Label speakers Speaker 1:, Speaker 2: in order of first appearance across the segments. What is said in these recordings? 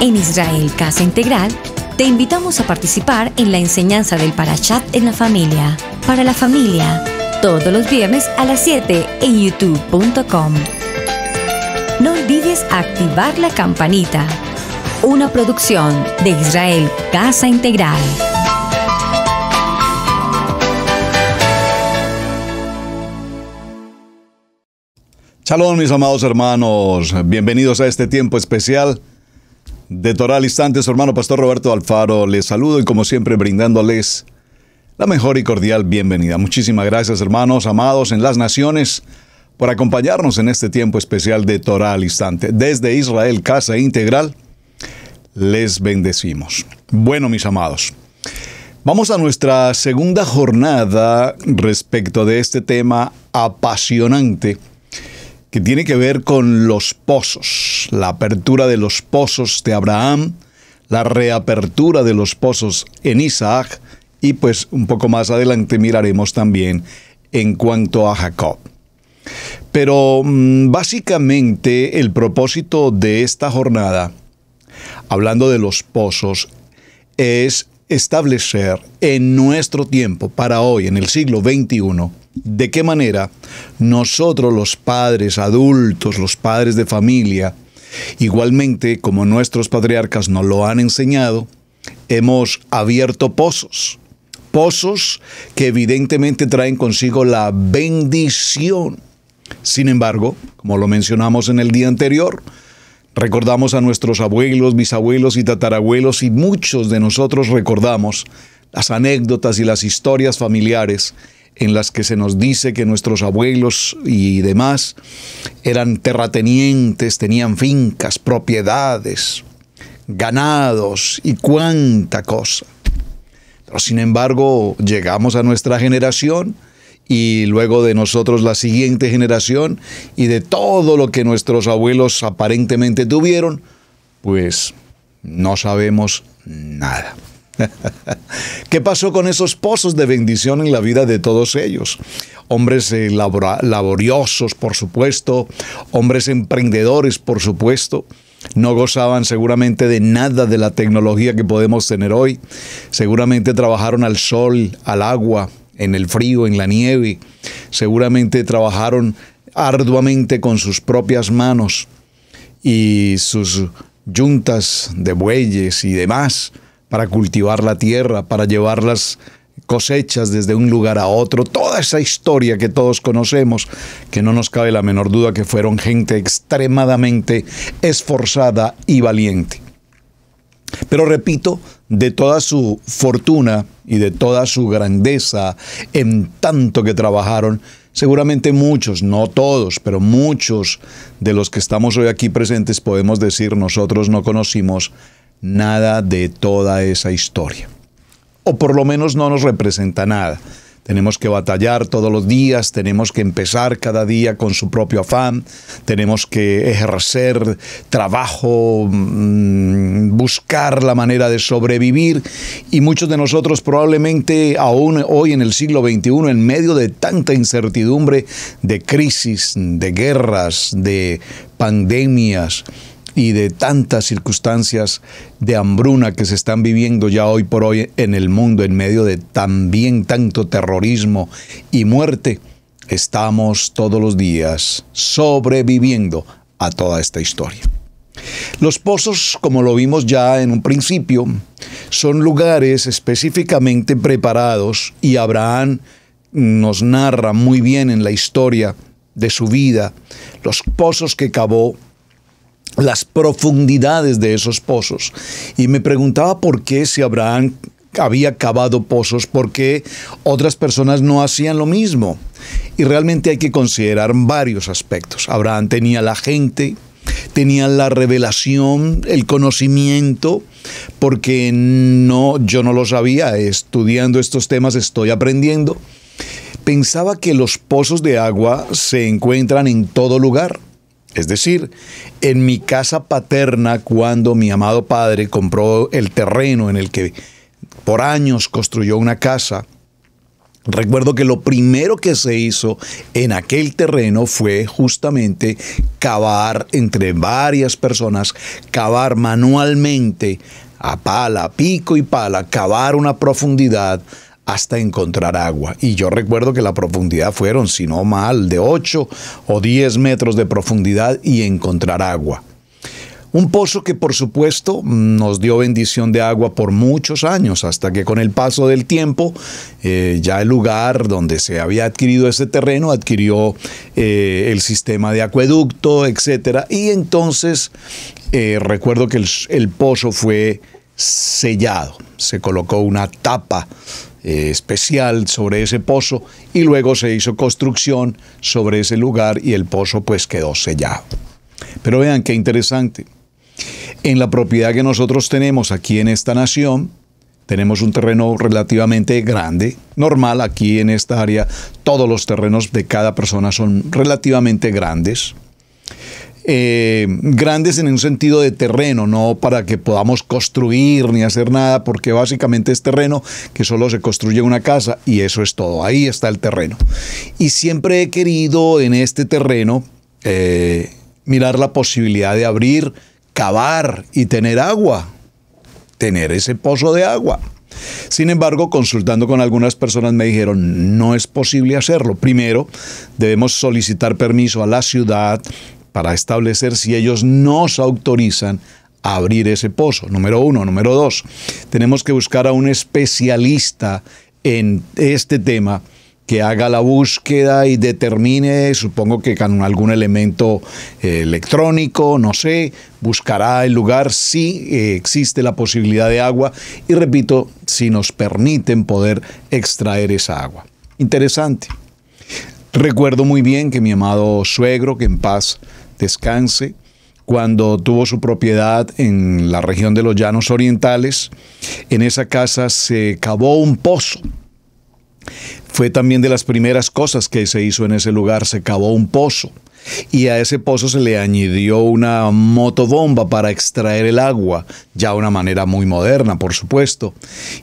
Speaker 1: En Israel Casa Integral, te invitamos a participar en la enseñanza del Parashat en la familia. Para la familia, todos los viernes a las 7 en youtube.com. No olvides activar la campanita. Una producción de Israel Casa Integral.
Speaker 2: Shalom, mis amados hermanos. Bienvenidos a este tiempo especial de Torah al Instante. Su hermano Pastor Roberto Alfaro les saludo y como siempre brindándoles la mejor y cordial bienvenida. Muchísimas gracias, hermanos amados en las naciones, por acompañarnos en este tiempo especial de Torah al Instante. Desde Israel Casa Integral les bendecimos. Bueno, mis amados, vamos a nuestra segunda jornada respecto de este tema apasionante que tiene que ver con los pozos, la apertura de los pozos de Abraham, la reapertura de los pozos en Isaac, y pues un poco más adelante miraremos también en cuanto a Jacob. Pero básicamente el propósito de esta jornada, hablando de los pozos, es establecer en nuestro tiempo, para hoy, en el siglo XXI, de qué manera nosotros los padres adultos, los padres de familia, igualmente como nuestros patriarcas nos lo han enseñado, hemos abierto pozos. Pozos que evidentemente traen consigo la bendición. Sin embargo, como lo mencionamos en el día anterior, recordamos a nuestros abuelos, bisabuelos y tatarabuelos, y muchos de nosotros recordamos las anécdotas y las historias familiares en las que se nos dice que nuestros abuelos y demás eran terratenientes, tenían fincas, propiedades, ganados y cuánta cosa. Pero sin embargo, llegamos a nuestra generación y luego de nosotros la siguiente generación, y de todo lo que nuestros abuelos aparentemente tuvieron, pues no sabemos nada. ¿Qué pasó con esos pozos de bendición en la vida de todos ellos? Hombres laboriosos, por supuesto, hombres emprendedores, por supuesto. No gozaban seguramente de nada de la tecnología que podemos tener hoy. Seguramente trabajaron al sol, al agua, en el frío, en la nieve. Seguramente trabajaron arduamente con sus propias manos y sus yuntas de bueyes y demás, para cultivar la tierra, para llevar las cosechas desde un lugar a otro. Toda esa historia que todos conocemos, que no nos cabe la menor duda que fueron gente extremadamente esforzada y valiente. Pero repito, de toda su fortuna y de toda su grandeza, en tanto que trabajaron, seguramente muchos, no todos, pero muchos de los que estamos hoy aquí presentes podemos decir, nosotros no conocimos nada de toda esa historia. O por lo menos no nos representa nada. Tenemos que batallar todos los días, tenemos que empezar cada día con su propio afán, tenemos que ejercer trabajo, buscar la manera de sobrevivir, y muchos de nosotros probablemente aún hoy en el siglo XXI, en medio de tanta incertidumbre, de crisis, de guerras, de pandemias y de tantas circunstancias de hambruna que se están viviendo ya hoy por hoy en el mundo, en medio de también tanto terrorismo y muerte, estamos todos los días sobreviviendo a toda esta historia. Los pozos, como lo vimos ya en un principio, son lugares específicamente preparados, y Abraham nos narra muy bien en la historia de su vida los pozos que cavó, las profundidades de esos pozos. Y me preguntaba por qué, si Abraham había cavado pozos, por qué otras personas no hacían lo mismo. Y realmente hay que considerar varios aspectos. Abraham tenía la gente, tenía la revelación, el conocimiento, porque yo no lo sabía. Estudiando estos temas estoy aprendiendo. Pensaba que los pozos de agua se encuentran en todo lugar. Es decir, en mi casa paterna, cuando mi amado padre compró el terreno en el que por años construyó una casa, Recuerdo que lo primero que se hizo en aquel terreno fue justamente cavar entre varias personas, cavar manualmente a pala, pico y pala, cavar una profundidad hasta encontrar agua. Y yo recuerdo que la profundidad fueron, si no mal, de 8 o 10 metros de profundidad y encontrar agua. Un pozo que por supuesto nos dio bendición de agua por muchos años, hasta que con el paso del tiempo ya el lugar donde se había adquirido ese terreno adquirió el sistema de acueducto, etc. Y entonces recuerdo que el pozo fue sellado, se colocó una tapa especial sobre ese pozo y luego se hizo construcción sobre ese lugar y el pozo pues quedó sellado. Pero vean qué interesante. En la propiedad que nosotros tenemos aquí en esta nación, tenemos un terreno relativamente grande. Normal, aquí en esta área, todos los terrenos de cada persona son relativamente grandes. Grandes en un sentido de terreno, no para que podamos construir ni hacer nada, porque básicamente es terreno que solo se construye una casa y eso es todo. Ahí está el terreno. Y siempre he querido en este terreno mirar la posibilidad de abrir, cavar y tener agua, tener ese pozo de agua. Sin embargo, consultando con algunas personas me dijeron, no es posible hacerlo. Primero, debemos solicitar permiso a la ciudad para establecer si ellos nos autorizan a abrir ese pozo. Número 1. Número 2, tenemos que buscar a un especialista en este tema que haga la búsqueda y determine, supongo que con algún elemento electrónico, no sé, buscará el lugar si existe la posibilidad de agua y repito, si nos permiten poder extraer esa agua. Interesante. Recuerdo muy bien que mi amado suegro, que en paz descanse, cuando tuvo su propiedad en la región de los Llanos Orientales, en esa casa se cavó un pozo. Fue también de las primeras cosas que se hizo en ese lugar, se cavó un pozo. Y a ese pozo se le añadió una motobomba para extraer el agua, ya de una manera muy moderna, por supuesto.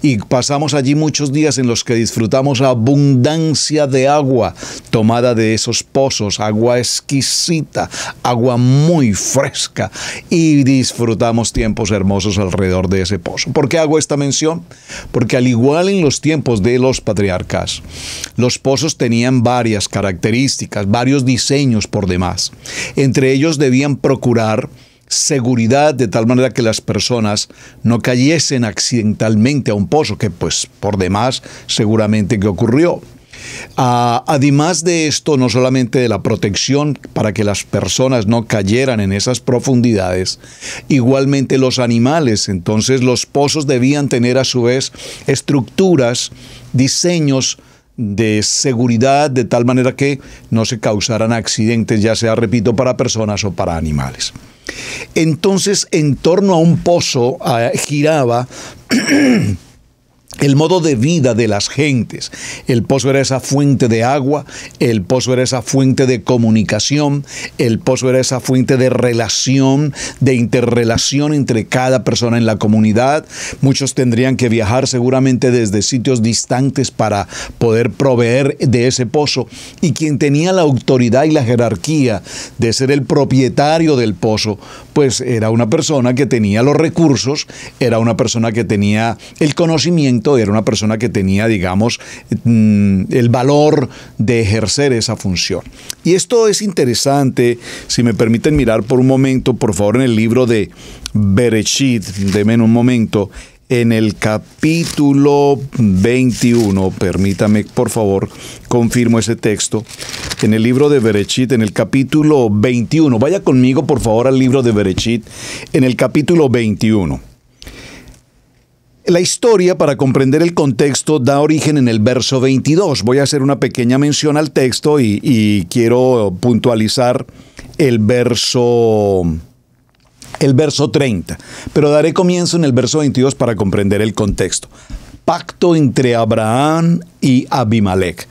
Speaker 2: Y pasamos allí muchos días en los que disfrutamos abundancia de agua tomada de esos pozos, agua exquisita, agua muy fresca, y disfrutamos tiempos hermosos alrededor de ese pozo. ¿Por qué hago esta mención? Porque al igual en los tiempos de los patriarcas, los pozos tenían varias características, varios diseños por demás. Entre ellos debían procurar seguridad de tal manera que las personas no cayesen accidentalmente a un pozo, que pues por demás seguramente que ocurrió. Además de esto, no solamente de la protección para que las personas no cayeran en esas profundidades, igualmente los animales. Entonces los pozos debían tener a su vez estructuras, diseños de seguridad de tal manera que no se causaran accidentes, ya sea, repito, para personas o para animales. Entonces, en torno a un pozo giraba el modo de vida de las gentes. El pozo era esa fuente de agua, el pozo era esa fuente de comunicación, el pozo era esa fuente de relación, de interrelación entre cada persona en la comunidad. Muchos tendrían que viajar seguramente desde sitios distantes para poder proveer de ese pozo. Y quien tenía la autoridad y la jerarquía de ser el propietario del pozo, pues era una persona que tenía los recursos, era una persona que tenía el conocimiento, era una persona que tenía, digamos, el valor de ejercer esa función. Y esto es interesante, si me permiten mirar por un momento, por favor, en el libro de Bereshit, denme un momento, en el capítulo 21, permítame, por favor, confirmo ese texto, en el libro de Bereshit, en el capítulo 21, vaya conmigo, por favor, al libro de Bereshit, en el capítulo 21. La historia, para comprender el contexto, da origen en el verso 22. Voy a hacer una pequeña mención al texto y quiero puntualizar el verso 30. Pero daré comienzo en el verso 22 para comprender el contexto. Pacto entre Abraham y Abimelech.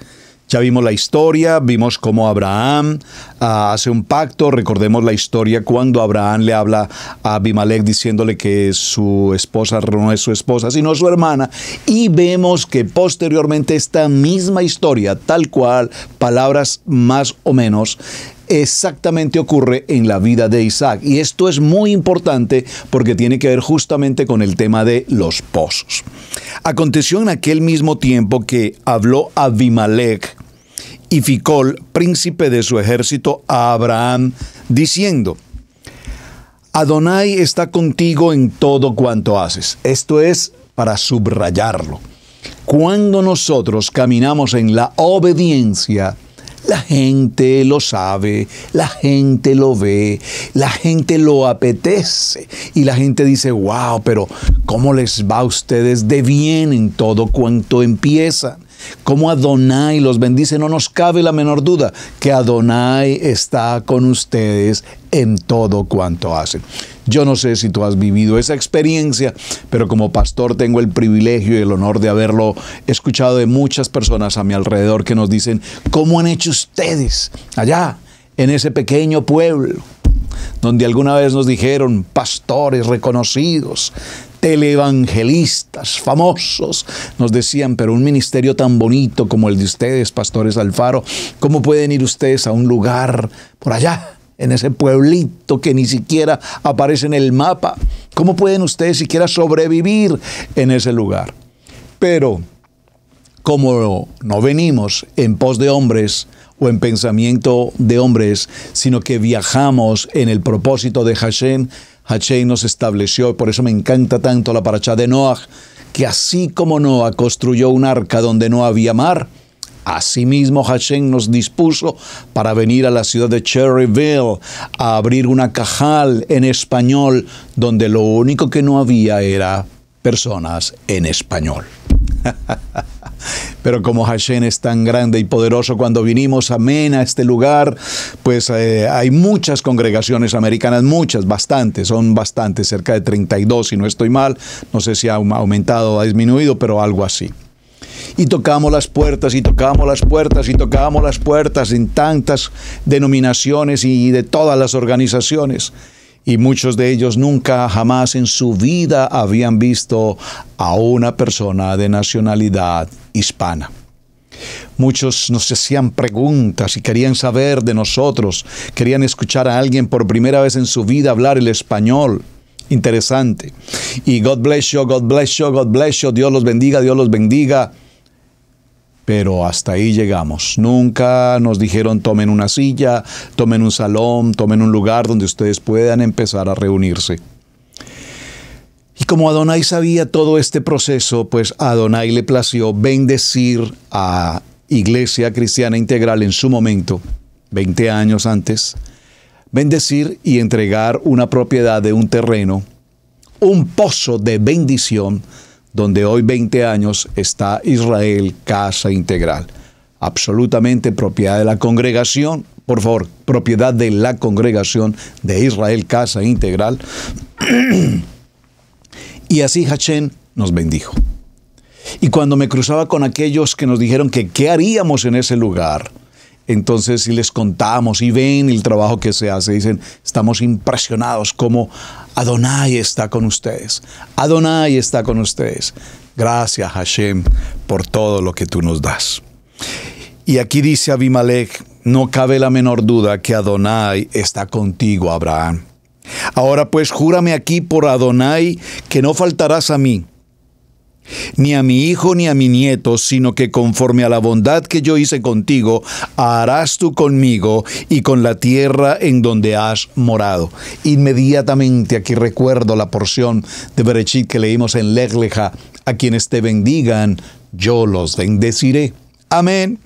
Speaker 2: Ya vimos la historia, vimos cómo Abraham hace un pacto. Recordemos la historia cuando Abraham le habla a Abimelech diciéndole que su esposa no es su esposa, sino su hermana. Y vemos que posteriormente esta misma historia, tal cual, palabras más o menos, exactamente ocurre en la vida de Isaac. Y esto es muy importante porque tiene que ver justamente con el tema de los pozos. Aconteció en aquel mismo tiempo que habló Abimelech y Ficol, príncipe de su ejército, a Abraham, diciendo: Adonai está contigo en todo cuanto haces. Esto es para subrayarlo. Cuando nosotros caminamos en la obediencia, la gente lo sabe, la gente lo ve, la gente lo apetece y la gente dice: wow, pero ¿cómo les va a ustedes de bien en todo cuanto empiezan? ¿Cómo Adonai los bendice? No nos cabe la menor duda que Adonai está con ustedes en todo cuanto hacen. Yo no sé si tú has vivido esa experiencia, pero como pastor tengo el privilegio y el honor de haberlo escuchado de muchas personas a mi alrededor que nos dicen: ¿cómo han hecho ustedes allá en ese pequeño pueblo? Donde alguna vez nos dijeron pastores reconocidos, televangelistas famosos, nos decían: pero un ministerio tan bonito como el de ustedes, pastores Alfaro, ¿cómo pueden ir ustedes a un lugar por allá, en ese pueblito que ni siquiera aparece en el mapa? ¿Cómo pueden ustedes siquiera sobrevivir en ese lugar? Pero como no venimos en pos de hombres o en pensamiento de hombres, sino que viajamos en el propósito de Hashem, Hashem nos estableció, y por eso me encanta tanto la parashá de Noah, que así como Noah construyó un arca donde no había mar, asimismo Hashem nos dispuso para venir a la ciudad de Cherryville a abrir una cajal en español donde lo único que no había era personas en español. Pero como Hashem es tan grande y poderoso, cuando vinimos, amén, a este lugar, pues hay muchas congregaciones americanas, son bastantes, cerca de 32, si no estoy mal. No sé si ha aumentado o ha disminuido, pero algo así. Y tocamos las puertas, y tocamos las puertas, y tocamos las puertas en tantas denominaciones y de todas las organizaciones. Y muchos de ellos nunca, jamás en su vida habían visto a una persona de nacionalidad hispana. Muchos nos hacían preguntas y querían saber de nosotros, querían escuchar a alguien por primera vez en su vida hablar el español. Interesante. Y God bless you, God bless you, God bless you, Dios los bendiga, Dios los bendiga. Pero hasta ahí llegamos. Nunca nos dijeron: tomen una silla, tomen un salón, tomen un lugar donde ustedes puedan empezar a reunirse. Y como Adonai sabía todo este proceso, pues a Adonai le plació bendecir a Iglesia Cristiana Integral en su momento, 20 años antes, bendecir y entregar una propiedad de un terreno, un pozo de bendición, donde hoy 20 años está Israel Casa Integral. Absolutamente propiedad de la congregación, por favor, propiedad de la congregación de Israel Casa Integral. Y así Hashem nos bendijo. Y cuando me cruzaba con aquellos que nos dijeron que qué haríamos en ese lugar, entonces si les contamos y ven el trabajo que se hace, dicen: estamos impresionados como Adonai está con ustedes. Adonai está con ustedes. Gracias, Hashem, por todo lo que tú nos das. Y aquí dice Abimelech: no cabe la menor duda que Adonai está contigo, Abraham. Ahora pues júrame aquí por Adonai que no faltarás a mí, ni a mi hijo ni a mi nieto, sino que conforme a la bondad que yo hice contigo, harás tú conmigo y con la tierra en donde has morado. Inmediatamente aquí recuerdo la porción de Bereshit que leímos en Lech Lecha: a quienes te bendigan, yo los bendeciré. Amén.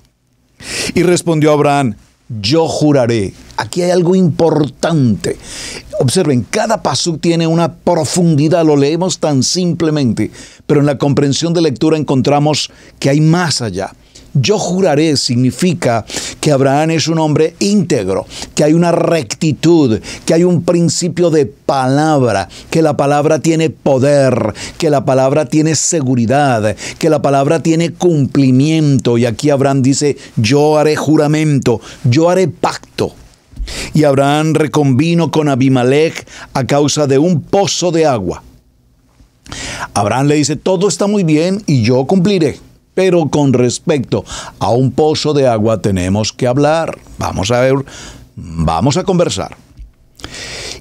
Speaker 2: Y respondió Abraham: yo juraré. Aquí hay algo importante. Observen, cada pasuk tiene una profundidad, lo leemos tan simplemente, pero en la comprensión de lectura encontramos que hay más allá. Yo juraré significa que Abraham es un hombre íntegro, que hay una rectitud, que hay un principio de palabra, que la palabra tiene poder, que la palabra tiene seguridad, que la palabra tiene cumplimiento. Y aquí Abraham dice, yo haré juramento, yo haré pacto. Y Abraham reconvino con Abimelech a causa de un pozo de agua. Abraham le dice, todo está muy bien y yo cumpliré. Pero con respecto a un pozo de agua tenemos que hablar. Vamos a conversar.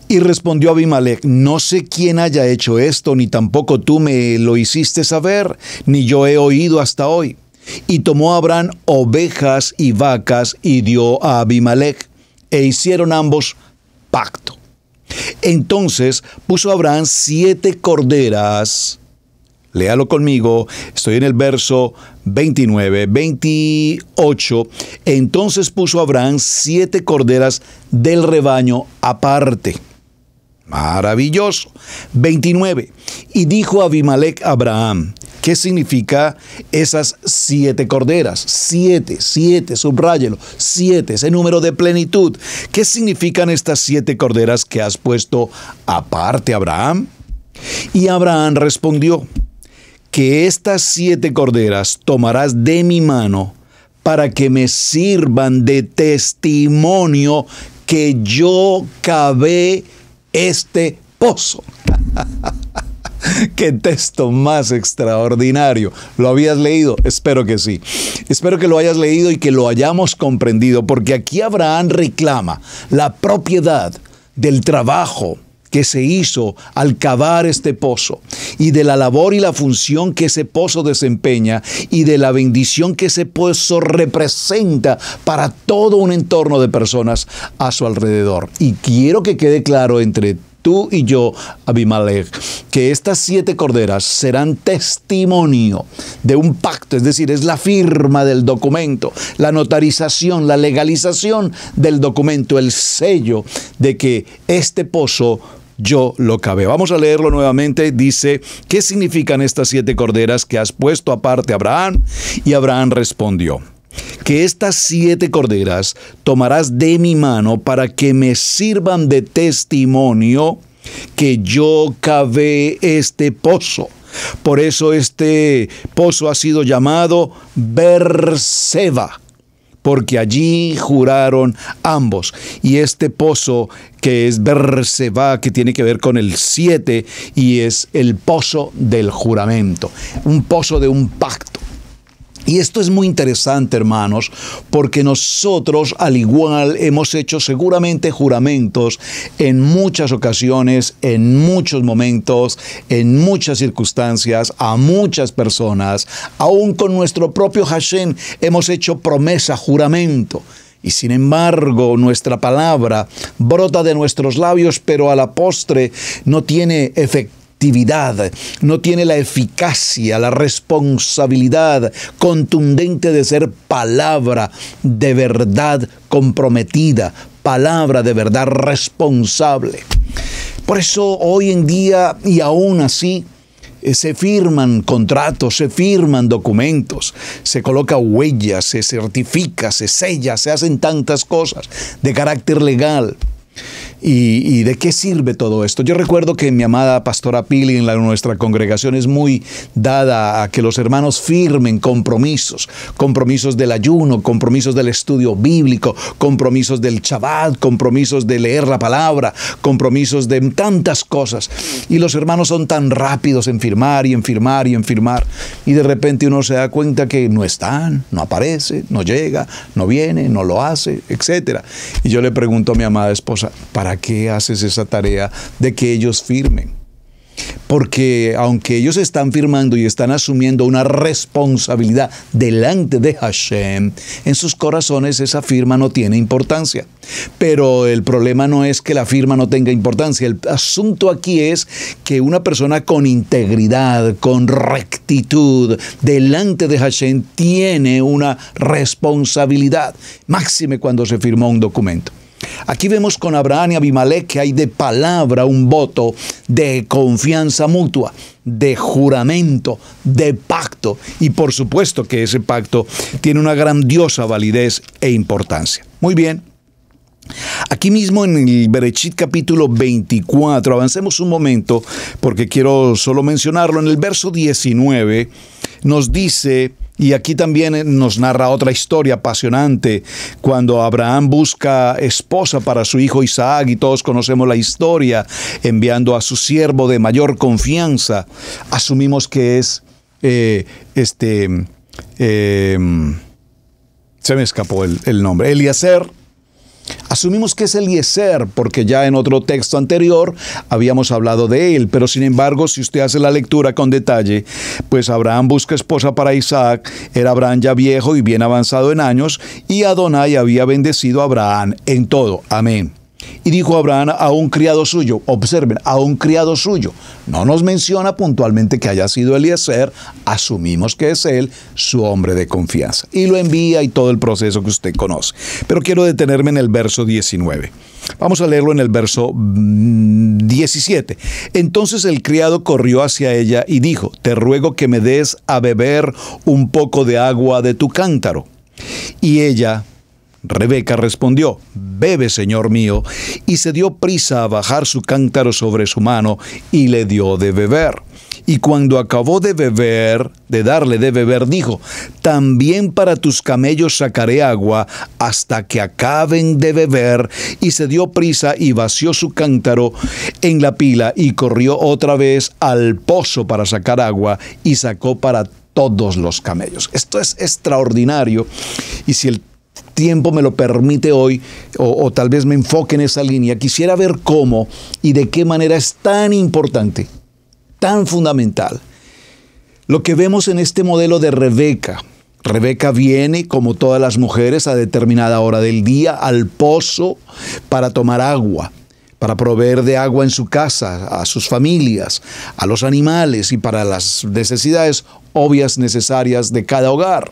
Speaker 2: Y respondió Abimelech, no sé quién haya hecho esto, ni tampoco tú me lo hiciste saber, ni yo he oído hasta hoy. Y tomó Abraham ovejas y vacas y dio a Abimelech, e hicieron ambos pacto. Entonces puso Abraham 7 corderas. Léalo conmigo, estoy en el verso 28. Entonces puso Abraham 7 corderas del rebaño aparte. Maravilloso. 29. Y dijo Abimelech a Abraham, ¿qué significa esas 7 corderas? 7, subráyelo, 7, ese número de plenitud. ¿Qué significan estas 7 corderas que has puesto aparte, Abraham? Y Abraham respondió, que estas 7 corderas tomarás de mi mano para que me sirvan de testimonio que yo cavé este pozo. ¡Qué texto más extraordinario! ¿Lo habías leído? Espero que sí. Espero que lo hayas leído y que lo hayamos comprendido, porque aquí Abraham reclama la propiedad del trabajo que se hizo al cavar este pozo, y de la labor y la función que ese pozo desempeña, y de la bendición que ese pozo representa para todo un entorno de personas a su alrededor. Y quiero que quede claro entre tú y yo, Abimelech, que estas 7 corderas serán testimonio de un pacto, es decir, es la firma del documento, la notarización, la legalización del documento, el sello de que este pozo yo lo cavé. Vamos a leerlo nuevamente. Dice, ¿qué significan estas 7 corderas que has puesto aparte, Abraham? Y Abraham respondió, que estas 7 corderas tomarás de mi mano para que me sirvan de testimonio que yo cavé este pozo. Por eso este pozo ha sido llamado Berseba, porque allí juraron ambos. Y este pozo que es Berseba, que tiene que ver con el 7, y es el pozo del juramento, un pozo de un pacto. Y esto es muy interesante, hermanos, porque nosotros al igual hemos hecho seguramente juramentos en muchas ocasiones, en muchos momentos, en muchas circunstancias, a muchas personas, aún con nuestro propio Hashem hemos hecho promesa, juramento. Y sin embargo, nuestra palabra brota de nuestros labios, pero a la postre no tiene efectividad. No tiene la eficacia, la responsabilidad contundente de ser palabra de verdad comprometida, palabra de verdad responsable. Por eso hoy en día, y aún así, se firman contratos, se firman documentos, se coloca huellas, se certifica, se sella, se hacen tantas cosas de carácter legal. ¿Y de qué sirve todo esto? Yo recuerdo que mi amada pastora Pili en nuestra congregación es muy dada a que los hermanos firmen compromisos del ayuno, compromisos del estudio bíblico, compromisos del Shabbat, compromisos de leer la palabra, compromisos de tantas cosas. Y los hermanos son tan rápidos en firmar y en firmar y en firmar. Y de repente uno se da cuenta que no están, no aparece, no llega, no viene, no lo hace, etc. Y yo le pregunto a mi amada esposa, ¿para qué haces esa tarea de que ellos firmen? Porque aunque ellos están firmando y están asumiendo una responsabilidad delante de Hashem, en sus corazones esa firma no tiene importancia. Pero el problema no es que la firma no tenga importancia. El asunto aquí es que una persona con integridad, con rectitud, delante de Hashem, tiene una responsabilidad, máxime cuando se firmó un documento. Aquí vemos con Abraham y Abimelech que hay de palabra un voto de confianza mutua, de juramento, de pacto. Y por supuesto que ese pacto tiene una grandiosa validez e importancia. Muy bien. Aquí mismo en el Bereshit capítulo 24, avancemos un momento porque quiero solo mencionarlo. En el verso 19 nos dice, y aquí también nos narra otra historia apasionante, cuando Abraham busca esposa para su hijo Isaac, y todos conocemos la historia, enviando a su siervo de mayor confianza. Asumimos que es se me escapó el nombre, Eliezer. Asumimos que es Eliezer porque ya en otro texto anterior habíamos hablado de él, pero sin embargo, si usted hace la lectura con detalle, pues Abraham busca esposa para Isaac, era Abraham ya viejo y bien avanzado en años, y Adonai había bendecido a Abraham en todo. Amén. Y dijo Abraham a un criado suyo, observen, a un criado suyo. No nos menciona puntualmente que haya sido Eliezer, asumimos que es él, su hombre de confianza. Y lo envía y todo el proceso que usted conoce. Pero quiero detenerme en el verso 19. Vamos a leerlo en el verso 17. Entonces el criado corrió hacia ella y dijo, te ruego que me des a beber un poco de agua de tu cántaro. Y ella, Rebeca, respondió, bebe, señor mío, y se dio prisa a bajar su cántaro sobre su mano y le dio de beber. Y cuando acabó de beber, de darle de beber, dijo, también para tus camellos sacaré agua hasta que acaben de beber. Y se dio prisa y vació su cántaro en la pila y corrió otra vez al pozo para sacar agua y sacó para todos los camellos. Esto es extraordinario, y si el tiempo me lo permite hoy, o tal vez me enfoque en esa línea, quisiera ver cómo y de qué manera es tan importante, tan fundamental, lo que vemos en este modelo de Rebeca. Rebeca viene, como todas las mujeres, a determinada hora del día al pozo para tomar agua, para proveer de agua en su casa, a sus familias, a los animales y para las necesidades obvias necesarias de cada hogar.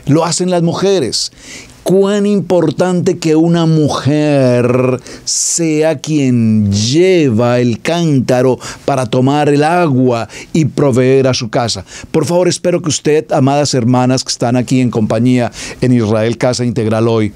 Speaker 2: Lo hacen las mujeres. Cuán importante que una mujer sea quien lleva el cántaro para tomar el agua y proveer a su casa. Por favor, espero que usted, amadas hermanas que están aquí en compañía en Israel Casa Integral hoy,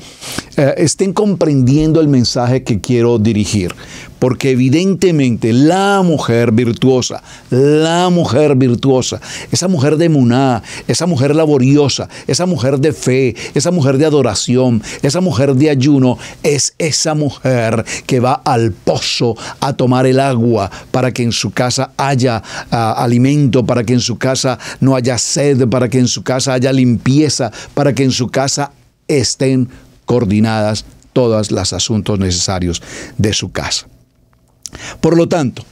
Speaker 2: estén comprendiendo el mensaje que quiero dirigir. Porque evidentemente la mujer virtuosa, esa mujer de emuná, esa mujer laboriosa, esa mujer de fe, esa mujer de adoración, esa mujer de ayuno, es esa mujer que va al pozo a tomar el agua para que en su casa haya alimento, para que en su casa no haya sed, para que en su casa haya limpieza, para que en su casa estén coordinadas todos los asuntos necesarios de su casa. Por lo tanto,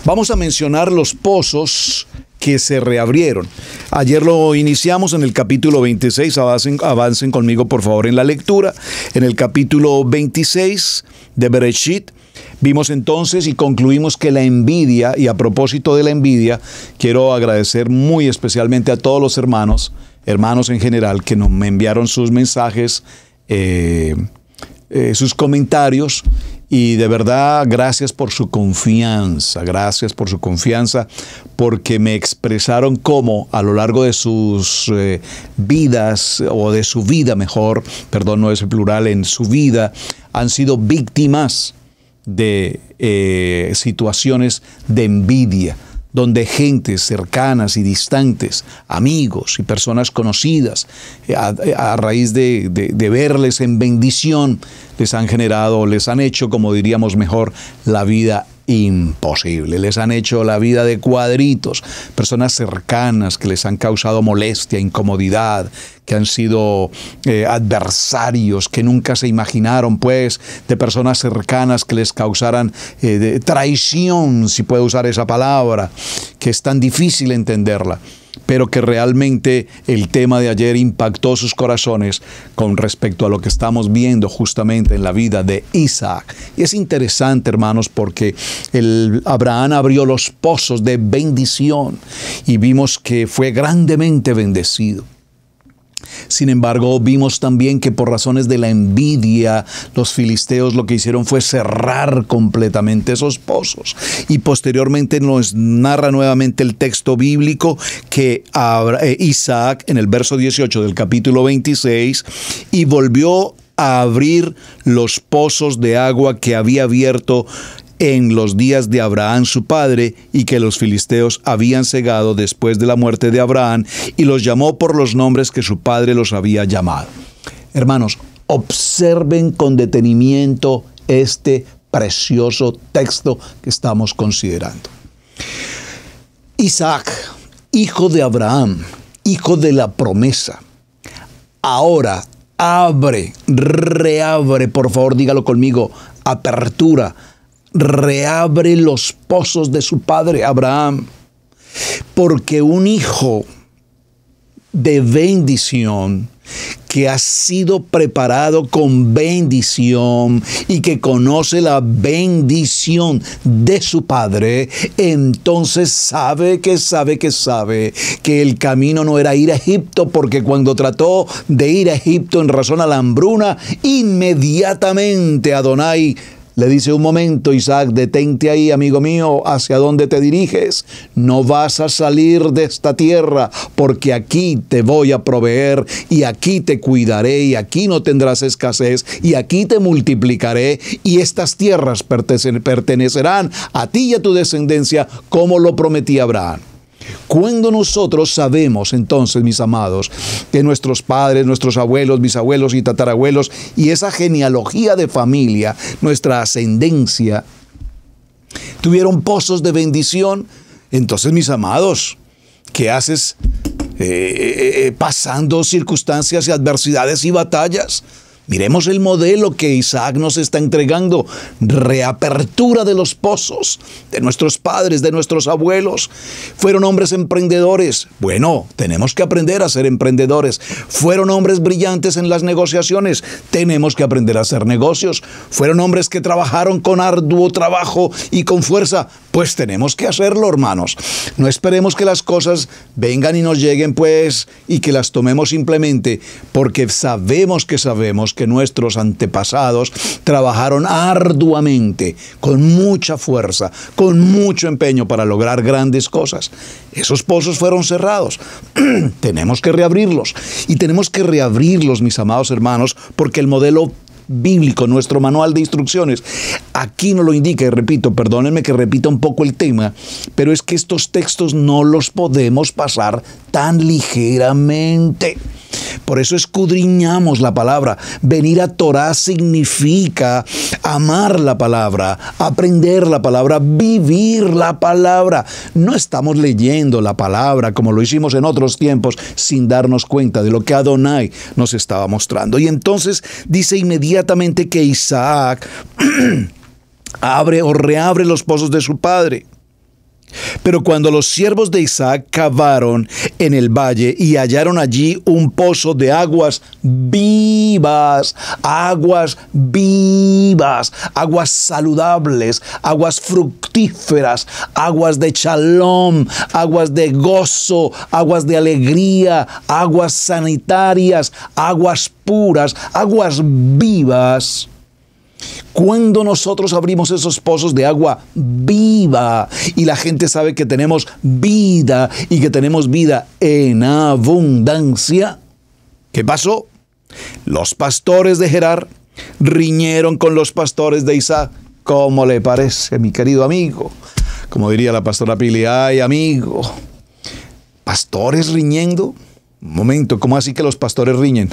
Speaker 2: vamos a mencionar los pozos que se reabrieron. Ayer lo iniciamos en el capítulo 26, avancen conmigo por favor en la lectura. En el capítulo 26 de Bereshit, vimos entonces y concluimos que la envidia, y a propósito de la envidia, quiero agradecer muy especialmente a todos los hermanos en general, que me enviaron sus mensajes, sus comentarios. Y de verdad, gracias por su confianza, porque me expresaron cómo a lo largo de sus vidas, o de su vida mejor, perdón, no es el plural, en su vida, han sido víctimas de situaciones de envidia, donde gentes cercanas y distantes, amigos y personas conocidas, a raíz de verles en bendición, les han hecho, como diríamos mejor, la vida imposible. Les han hecho la vida de cuadritos. Personas cercanas que les han causado molestia, incomodidad, que han sido adversarios, que nunca se imaginaron, pues, de personas cercanas que les causaran traición, si puedo usar esa palabra, que es tan difícil entenderla, pero que realmente el tema de ayer impactó sus corazones con respecto a lo que estamos viendo justamente en la vida de Isaac. Y es interesante, hermanos, porque Abraham abrió los pozos de bendición y vimos que fue grandemente bendecido. Sin embargo, vimos también que por razones de la envidia, los filisteos lo que hicieron fue cerrar completamente esos pozos. Y posteriormente nos narra nuevamente el texto bíblico que Isaac, en el verso 18 del capítulo 26, y volvió a abrir los pozos de agua que había abierto en los días de Abraham su padre, y que los filisteos habían cegado después de la muerte de Abraham, y los llamó por los nombres que su padre los había llamado. Hermanos, observen con detenimiento este precioso texto que estamos considerando. Isaac, hijo de Abraham, hijo de la promesa, ahora reabre, por favor dígalo conmigo, apertura, reabre los pozos de su padre Abraham, porque un hijo de bendición que ha sido preparado con bendición y que conoce la bendición de su padre, entonces sabe que el camino no era ir a Egipto, porque cuando trató de ir a Egipto en razón a la hambruna, inmediatamente Adonai le dice: un momento, Isaac, detente ahí, amigo mío, ¿hacia dónde te diriges? No vas a salir de esta tierra, porque aquí te voy a proveer, y aquí te cuidaré, y aquí no tendrás escasez, y aquí te multiplicaré, y estas tierras pertenecerán a ti y a tu descendencia, como lo prometí a Abraham. Cuando nosotros sabemos, entonces, mis amados, que nuestros padres, nuestros abuelos, bisabuelos y tatarabuelos, y esa genealogía de familia, nuestra ascendencia, tuvieron pozos de bendición, entonces, mis amados, ¿qué haces pasando circunstancias y adversidades y batallas? Miremos el modelo que Isaac nos está entregando: reapertura de los pozos de nuestros padres, de nuestros abuelos. Fueron hombres emprendedores. Bueno, tenemos que aprender a ser emprendedores. Fueron hombres brillantes en las negociaciones. Tenemos que aprender a hacer negocios. Fueron hombres que trabajaron con arduo trabajo y con fuerza. Pues tenemos que hacerlo, hermanos. No esperemos que las cosas vengan y nos lleguen, pues, y que las tomemos simplemente, porque sabemos que nuestros antepasados trabajaron arduamente, con mucha fuerza, con mucho empeño para lograr grandes cosas. Esos pozos fueron cerrados. Tenemos que reabrirlos. Y tenemos que reabrirlos, mis amados hermanos, porque el modelo bíblico, nuestro manual de instrucciones, aquí nos lo indica. Y repito, perdónenme que repita un poco el tema, pero es que estos textos no los podemos pasar tan ligeramente. Por eso escudriñamos la palabra. Venir a Torah significa amar la palabra, aprender la palabra, vivir la palabra. No estamos leyendo la palabra como lo hicimos en otros tiempos sin darnos cuenta de lo que Adonai nos estaba mostrando. Y entonces dice inmediatamente que Isaac abre o reabre los pozos de su padre. Pero cuando los siervos de Isaac cavaron en el valle y hallaron allí un pozo de aguas vivas, aguas saludables, aguas fructíferas, aguas de shalom, aguas de gozo, aguas de alegría, aguas sanitarias, aguas puras, aguas vivas. Cuando nosotros abrimos esos pozos de agua viva y la gente sabe que tenemos vida y que tenemos vida en abundancia, ¿qué pasó? Los pastores de Gerar riñeron con los pastores de Isaac. ¿Cómo le parece, mi querido amigo? Como diría la pastora Pili: ay, amigo, ¿pastores riñendo? Un momento, ¿cómo así que los pastores riñen?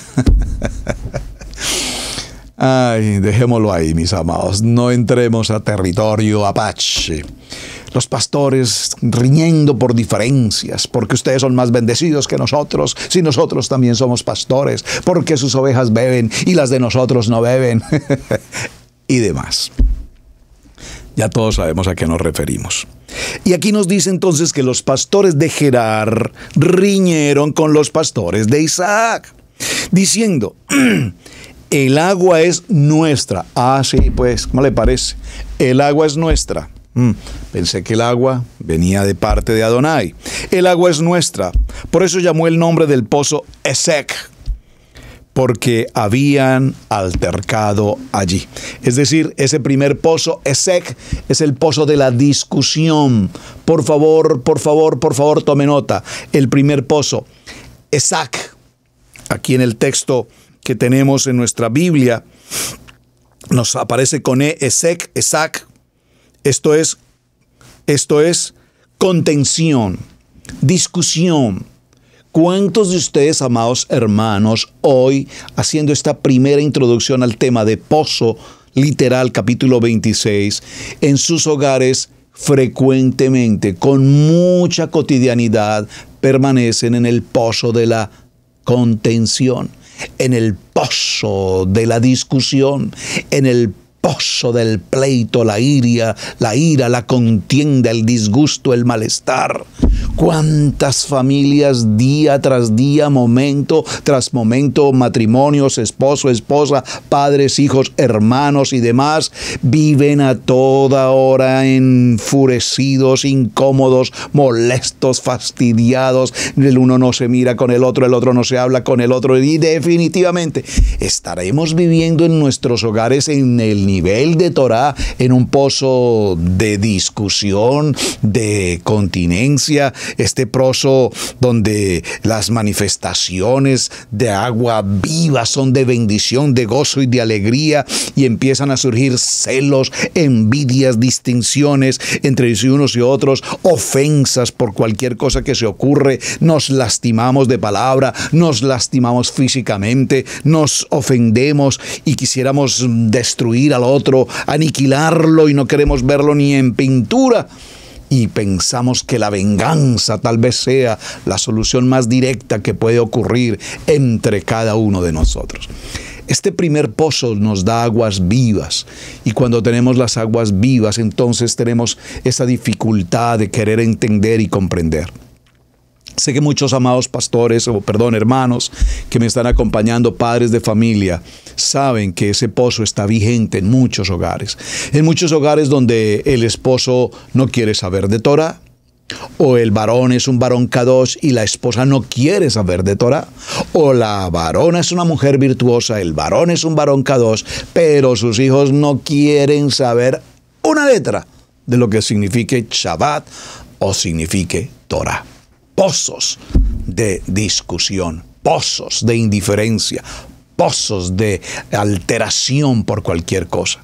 Speaker 2: Ay, dejémoslo ahí, mis amados. No entremos a territorio apache. Los pastores riñendo por diferencias, porque ustedes son más bendecidos que nosotros, si nosotros también somos pastores, porque sus ovejas beben y las de nosotros no beben, y demás. Ya todos sabemos a qué nos referimos. Y aquí nos dice entonces que los pastores de Gerar riñeron con los pastores de Isaac, diciendo: el agua es nuestra. Ah, sí, pues, ¿cómo le parece? El agua es nuestra. Pensé que el agua venía de parte de Adonai. El agua es nuestra. Por eso llamó el nombre del pozo Esek. porque habían altercado allí. Es decir, ese primer pozo, Esek, es el pozo de la discusión. Por favor, tome nota. El primer pozo, Esac, aquí en el texto que tenemos en nuestra Biblia, nos aparece con Esek, Esac. Esto es contención, discusión. ¿Cuántos de ustedes, amados hermanos, hoy, haciendo esta primera introducción al tema de pozo, literal, capítulo 26, en sus hogares frecuentemente, con mucha cotidianidad, permanecen en el pozo de la contención, en el pozo de la discusión, en el pozo del pleito, la ira, la contienda, el disgusto, el malestar? ¿Cuántas familias día tras día, momento tras momento, matrimonios, esposo, esposa, padres, hijos, hermanos y demás, viven a toda hora enfurecidos, incómodos, molestos, fastidiados? El uno no se mira con el otro no se habla con el otro, y definitivamente estaremos viviendo en nuestros hogares en el nivel de Torah, en un pozo de discusión, de continencia, este pozo donde las manifestaciones de agua viva son de bendición, de gozo y de alegría, y empiezan a surgir celos, envidias, distinciones entre unos y otros, ofensas por cualquier cosa que se ocurre, nos lastimamos de palabra, nos lastimamos físicamente, nos ofendemos y quisiéramos destruir al otro, aniquilarlo, y no queremos verlo ni en pintura. Y pensamos que la venganza tal vez sea la solución más directa que puede ocurrir entre cada uno de nosotros. Este primer pozo nos da aguas vivas, y cuando tenemos las aguas vivas, entonces tenemos esa dificultad de querer entender y comprender. Sé que muchos amados pastores, hermanos que me están acompañando, padres de familia, saben que ese pozo está vigente en muchos hogares. En muchos hogares donde el esposo no quiere saber de Torah, o el varón es un varón kadosh y la esposa no quiere saber de Torah, o la varona es una mujer virtuosa, el varón es un varón kadosh, pero sus hijos no quieren saber una letra de lo que signifique Shabbat o signifique Torah. Pozos de discusión, pozos de indiferencia, pozos de alteración por cualquier cosa.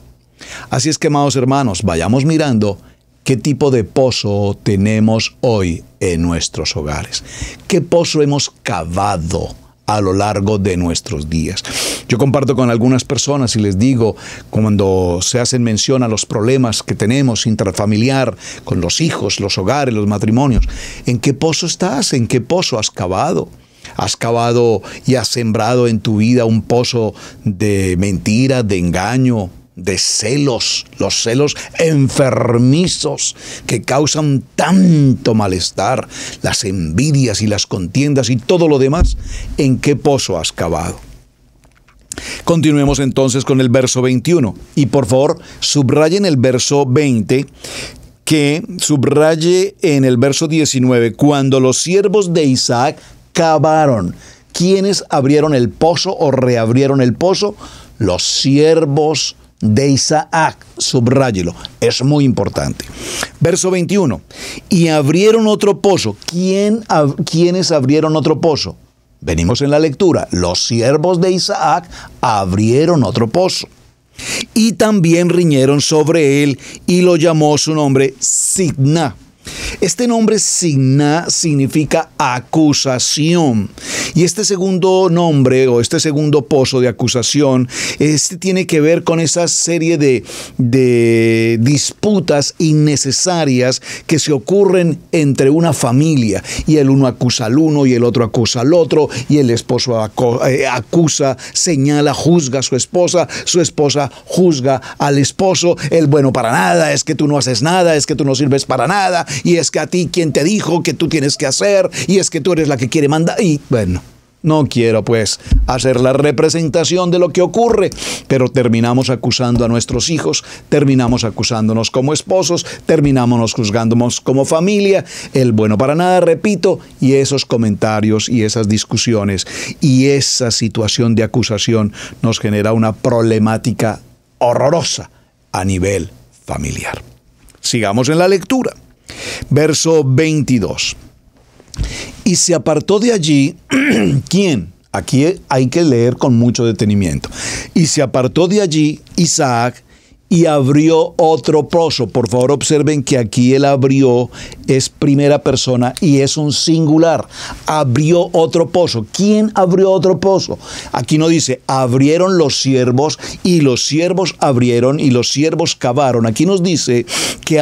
Speaker 2: Así es que, amados hermanos, vayamos mirando qué tipo de pozo tenemos hoy en nuestros hogares. ¿Qué pozo hemos cavado a lo largo de nuestros días? Yo comparto con algunas personas y les digo, cuando se hacen mención a los problemas que tenemos intrafamiliar, con los hijos, los hogares, los matrimonios, ¿en qué pozo estás? ¿En qué pozo has cavado? ¿Has cavado y has sembrado en tu vida un pozo de mentira, de engaño, de celos, los celos enfermizos que causan tanto malestar, las envidias y las contiendas y todo lo demás? ¿En qué pozo has cavado? Continuemos entonces con el verso 21. Y por favor, subrayen el verso 20, que subraye en el verso 19. Cuando los siervos de Isaac cavaron, ¿quiénes abrieron el pozo o reabrieron el pozo? Los siervos de Isaac. Subráyelo, es muy importante. Verso 21. Y abrieron otro pozo. ¿Quiénes abrieron otro pozo? Venimos en la lectura. Los siervos de Isaac abrieron otro pozo. Y también riñeron sobre él, y lo llamó su nombre Sidná. Este nombre Sidná significa acusación. Y este segundo nombre, o este segundo pozo de acusación, tiene que ver con esa serie de disputas innecesarias que se ocurren entre una familia. Y el uno acusa al uno y el otro acusa al otro, y el esposo acusa, señala, juzga a su esposa juzga al esposo. El bueno para nada, es que tú no haces nada, es que tú no sirves para nada, y es que a ti quién te dijo que tú tienes que hacer, y es que tú eres la que quiere mandar. Y bueno, No quiero pues hacer la representación de lo que ocurre, pero terminamos acusando a nuestros hijos, terminamos acusándonos como esposos, terminamos juzgándonos como familia, el bueno para nada, repito, y esos comentarios y esas discusiones y esa situación de acusación nos genera una problemática horrorosa a nivel familiar. Sigamos en la lectura. Verso 22. Y se apartó de allí, ¿quién? Aquí hay que leer con mucho detenimiento. Y se apartó de allí Isaac y abrió otro pozo. Por favor, observen que aquí el abrió es primera persona y es un singular. Abrió otro pozo. ¿Quién abrió otro pozo? Aquí no dice, abrieron los siervos y los siervos abrieron y los siervos cavaron. Aquí nos dice que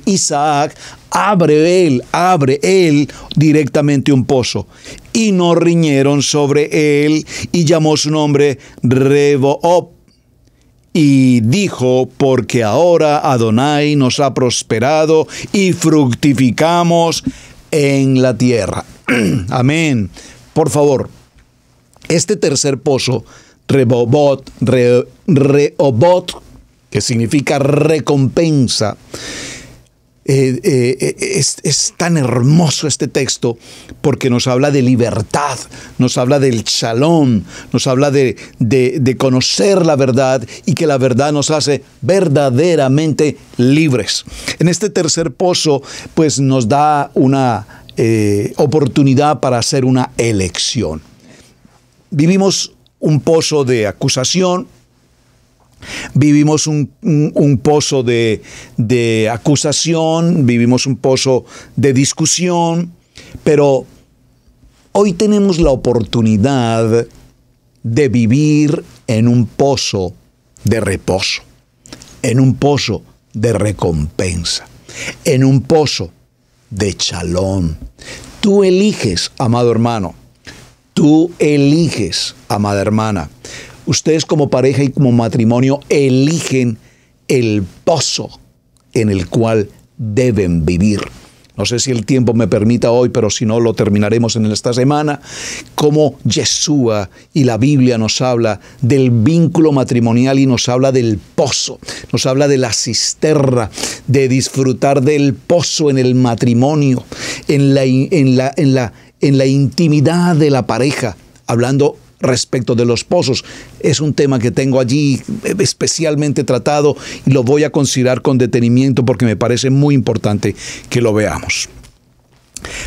Speaker 2: Isaac abre él directamente un pozo. Y no riñeron sobre él y llamó su nombre Rehoboam. Y dijo, porque ahora Adonai nos ha prosperado y fructificamos en la tierra. Amén. Por favor, este tercer pozo, Rehoboam, que significa recompensa, es tan hermoso este texto porque nos habla de libertad, nos habla del shalom, nos habla de conocer la verdad y que la verdad nos hace verdaderamente libres. En este tercer pozo, pues nos da una oportunidad para hacer una elección. Vivimos un pozo de acusación. Vivimos un pozo de acusación, vivimos un pozo de discusión, pero hoy tenemos la oportunidad de vivir en un pozo de reposo, en un pozo de recompensa, en un pozo de shalom. Tú eliges, amado hermano, tú eliges, amada hermana. Ustedes como pareja y como matrimonio eligen el pozo en el cual deben vivir. No sé si el tiempo me permita hoy, pero si no lo terminaremos en esta semana. Como Yeshua y la Biblia nos habla del vínculo matrimonial y nos habla del pozo. Nos habla de la cisterna, de disfrutar del pozo en el matrimonio, en la intimidad de la pareja, hablando respecto de los pozos. Es un tema que tengo allí especialmente tratado y lo voy a considerar con detenimiento porque me parece muy importante que lo veamos.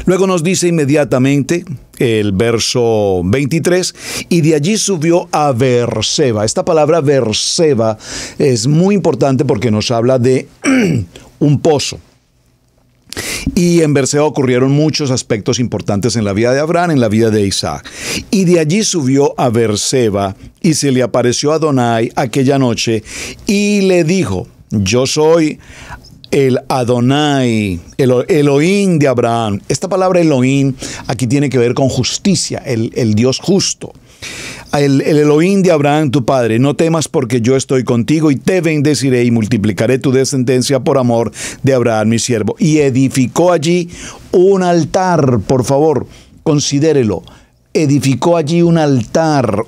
Speaker 2: Luego nos dice inmediatamente el verso 23, y de allí subió a Beerseba. Esta palabra Beerseba es muy importante porque nos habla de un pozo. Y en Beerseba ocurrieron muchos aspectos importantes en la vida de Abraham, en la vida de Isaac. Y de allí subió a Beerseba y se le apareció a Adonai aquella noche y le dijo, yo soy el Adonai, el Elohim de Abraham. Esta palabra Elohim aquí tiene que ver con justicia, el Dios justo. El Elohim de Abraham, tu padre, no temas porque yo estoy contigo y te bendeciré y multiplicaré tu descendencia por amor de Abraham, mi siervo. Y edificó allí un altar, por favor, considérelo. Edificó allí un altar,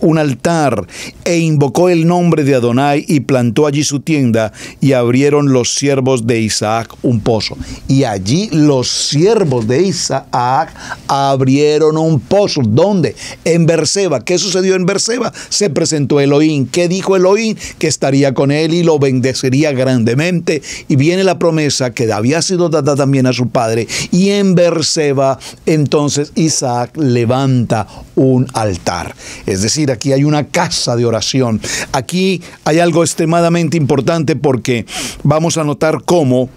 Speaker 2: e invocó el nombre de Adonai y plantó allí su tienda y abrieron los siervos de Isaac un pozo. Y allí los siervos de Isaac abrieron un pozo. ¿Dónde? En Beerseba. ¿Qué sucedió en Beerseba? Se presentó Elohim. ¿Qué dijo Elohim? Que estaría con él y lo bendeciría grandemente. Y viene la promesa que había sido dada también a su padre. Y en Beerseba, entonces Isaac levanta un altar. Es decir, aquí hay una casa de oración. Aquí hay algo extremadamente importante porque vamos a notar cómo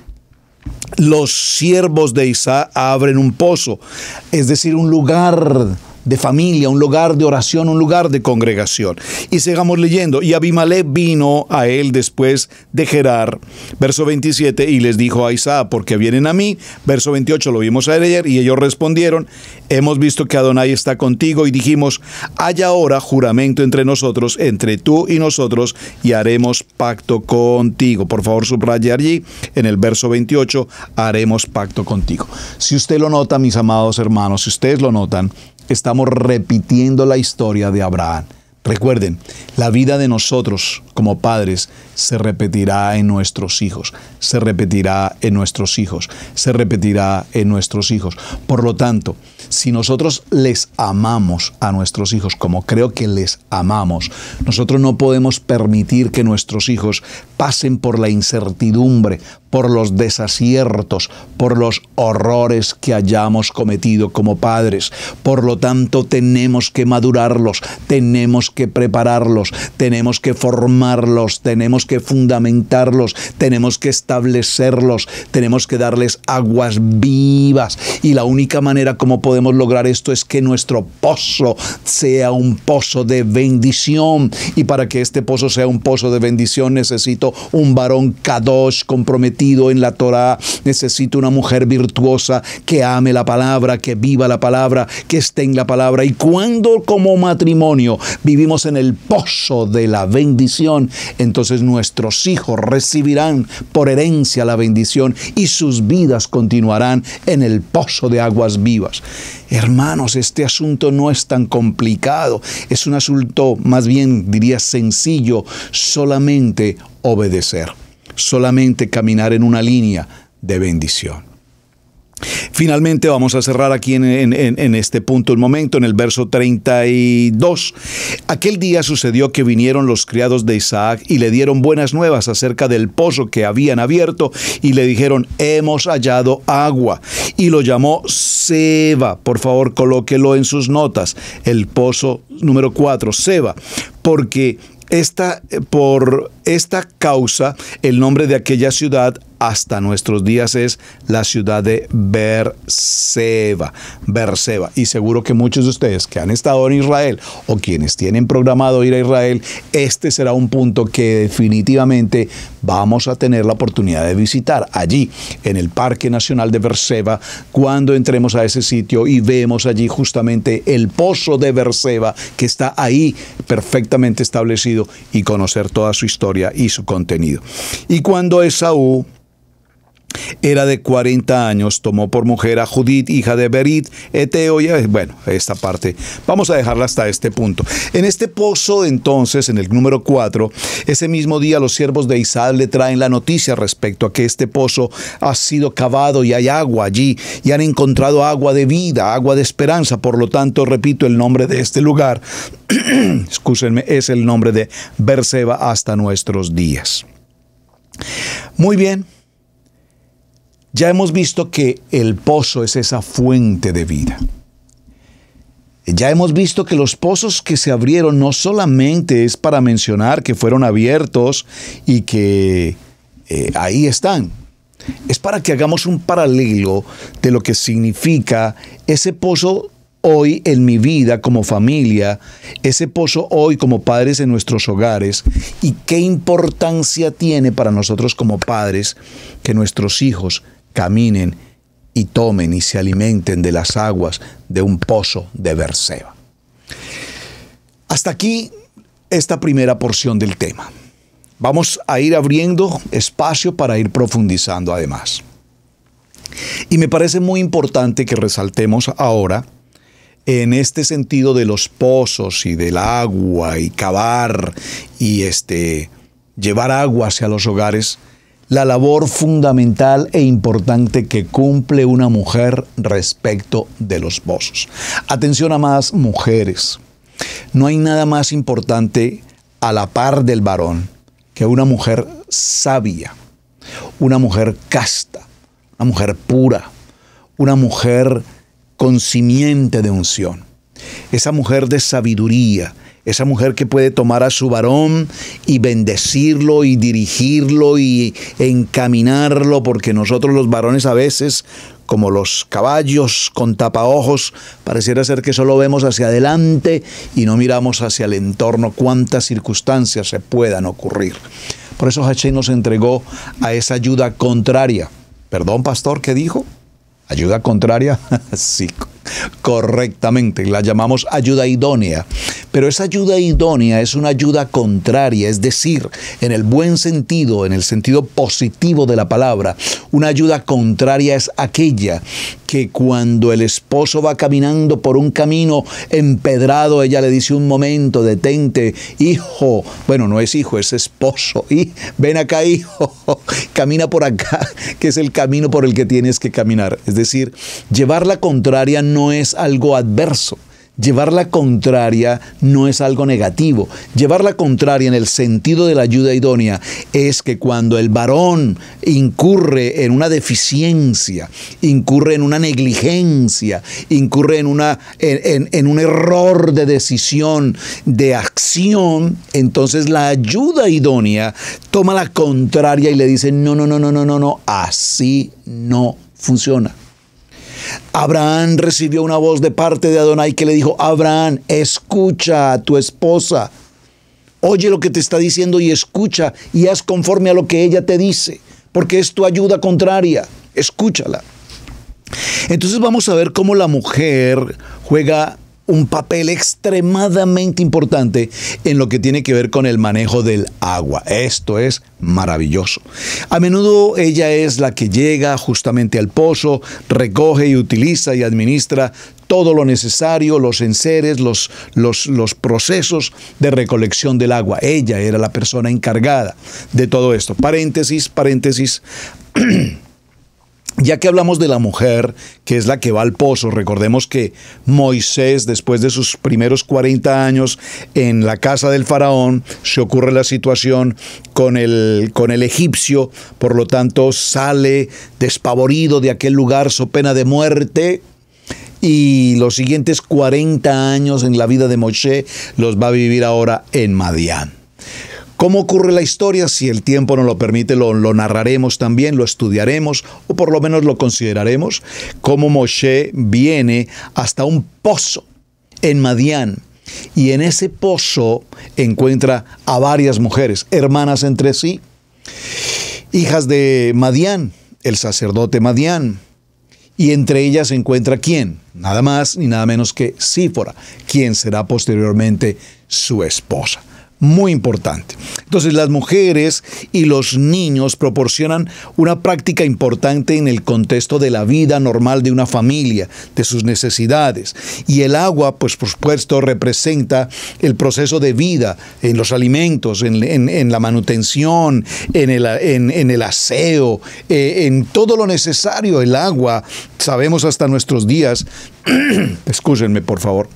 Speaker 2: los siervos de Isaac abren un pozo, es decir, un lugar de familia, un lugar de oración, un lugar de congregación. Y sigamos leyendo. Y Abimelech vino a él después de Gerar, verso 27, y les dijo a Isaac, ¿por qué vienen a mí? Verso 28, lo vimos ayer, y ellos respondieron, hemos visto que Adonai está contigo, y dijimos, haya ahora juramento entre nosotros, entre tú y nosotros, y haremos pacto contigo. Por favor, subraya allí, en el verso 28, haremos pacto contigo. Si usted lo nota, mis amados hermanos, si ustedes lo notan, estamos repitiendo la historia de Abraham. Recuerden, la vida de nosotros como padres se repetirá en nuestros hijos, se repetirá en nuestros hijos, se repetirá en nuestros hijos. Por lo tanto, si nosotros les amamos a nuestros hijos como creo que les amamos, nosotros no podemos permitir que nuestros hijos pasen por la incertidumbre, por los desaciertos, por los horrores que hayamos cometido como padres. Por lo tanto, tenemos que madurarlos, tenemos que prepararlos, tenemos que formarlos, tenemos que fundamentarlos, tenemos que establecerlos, tenemos que darles aguas vivas. Y la única manera como podemos lograr esto es que nuestro pozo sea un pozo de bendición. Y para que este pozo sea un pozo de bendición, necesito un varón kadosh comprometido en la Torá, necesito una mujer virtuosa que ame la palabra, que viva la palabra, que esté en la palabra. Y cuando como matrimonio vivimos en el pozo de la bendición, entonces nuestros hijos recibirán por herencia la bendición y sus vidas continuarán en el pozo de aguas vivas. Hermanos, este asunto no es tan complicado, es un asunto más bien, diría, sencillo, solamente obedecer, solamente caminar en una línea de bendición. Finalmente vamos a cerrar aquí en este punto un momento, en el verso 32. Aquel día sucedió que vinieron los criados de Isaac y le dieron buenas nuevas acerca del pozo que habían abierto y le dijeron: hemos hallado agua. Y lo llamó Seba. Por favor, colóquelo en sus notas. El pozo número 4, Seba, porque por esta causa el nombre de aquella ciudad hasta nuestros días es la ciudad de Berseba. Y seguro que muchos de ustedes que han estado en Israel o quienes tienen programado ir a Israel, este será un punto que definitivamente vamos a tener la oportunidad de visitar allí en el Parque Nacional de Berseba, cuando entremos a ese sitio y vemos allí justamente el pozo de Berseba que está ahí perfectamente establecido, y conocer toda su historia y su contenido. Y cuando Esaú era de 40 años, tomó por mujer a Judith, hija de Berit, Eteo. Bueno, esta parte vamos a dejarla hasta este punto. En este pozo, entonces, en el número 4, ese mismo día los siervos de Isaac le traen la noticia respecto a que este pozo ha sido cavado y hay agua allí, y han encontrado agua de vida, agua de esperanza. Por lo tanto, repito, el nombre de este lugar, excúsenme, es el nombre de Berseba hasta nuestros días. Muy bien. Ya hemos visto que el pozo es esa fuente de vida. Ya hemos visto que los pozos que se abrieron no solamente es para mencionar que fueron abiertos y que ahí están. Es para que hagamos un paralelo de lo que significa ese pozo hoy en mi vida como familia, ese pozo hoy como padres en nuestros hogares, y qué importancia tiene para nosotros como padres que nuestros hijos caminen y tomen y se alimenten de las aguas de un pozo de Berseba. Hasta aquí esta primera porción del tema. Vamos a ir abriendo espacio para ir profundizando además. Y me parece muy importante que resaltemos ahora, en este sentido de los pozos y del agua y cavar y llevar agua hacia los hogares, la labor fundamental e importante que cumple una mujer respecto de los pozos. Atención a más mujeres. No hay nada más importante a la par del varón que una mujer sabia, una mujer casta, una mujer pura, una mujer con simiente de unción. Esa mujer de sabiduría, esa mujer que puede tomar a su varón y bendecirlo y dirigirlo y encaminarlo, porque nosotros los varones a veces, como los caballos con tapaojos, pareciera ser que solo vemos hacia adelante y no miramos hacia el entorno, cuántas circunstancias se puedan ocurrir. Por eso Hashem nos entregó a esa ayuda contraria. Perdón, pastor, ¿qué dijo? ¿Ayuda contraria? Sí, correctamente. La llamamos ayuda idónea. Pero esa ayuda idónea es una ayuda contraria, es decir, en el buen sentido, en el sentido positivo de la palabra, una ayuda contraria es aquella que cuando el esposo va caminando por un camino empedrado, ella le dice un momento, detente, hijo, bueno, no es hijo, es esposo, y ven acá, hijo, camina por acá, que es el camino por el que tienes que caminar. Es decir, llevar la contraria no es algo adverso. Llevar la contraria no es algo negativo. Llevar la contraria en el sentido de la ayuda idónea es que cuando el varón incurre en una deficiencia, incurre en una negligencia, incurre en un error de decisión, de acción, entonces la ayuda idónea toma la contraria y le dice, no, así no funciona. Abraham recibió una voz de parte de Adonai que le dijo, Abraham, escucha a tu esposa, oye lo que te está diciendo y escucha y haz conforme a lo que ella te dice, porque es tu ayuda contraria, escúchala. Entonces vamos a ver cómo la mujer juega un papel extremadamente importante en lo que tiene que ver con el manejo del agua. Esto es maravilloso. A menudo ella es la que llega justamente al pozo, recoge y utiliza y administra todo lo necesario, los enseres, los procesos de recolección del agua. Ella era la persona encargada de todo esto. Paréntesis. Ya que hablamos de la mujer, que es la que va al pozo, recordemos que Moisés, después de sus primeros 40 años en la casa del faraón, se ocurre la situación con el egipcio, por lo tanto sale despavorido de aquel lugar so pena de muerte, y los siguientes 40 años en la vida de Moshe los va a vivir ahora en Madián. ¿Cómo ocurre la historia? Si el tiempo nos lo permite, lo narraremos también, lo estudiaremos o por lo menos lo consideraremos. Cómo Moshe viene hasta un pozo en Madián y en ese pozo encuentra a varias mujeres, hermanas entre sí, hijas de Madián, el sacerdote Madián. Y entre ellas se encuentra ¿quién? Nada más ni nada menos que Sífora, quien será posteriormente su esposa. Muy importante. Entonces las mujeres y los niños proporcionan una práctica importante en el contexto de la vida normal de una familia, de sus necesidades. Y el agua, pues por supuesto, representa el proceso de vida en los alimentos, en la manutención, en el aseo, en todo lo necesario. El agua, sabemos hasta nuestros días, escúchenme por favor.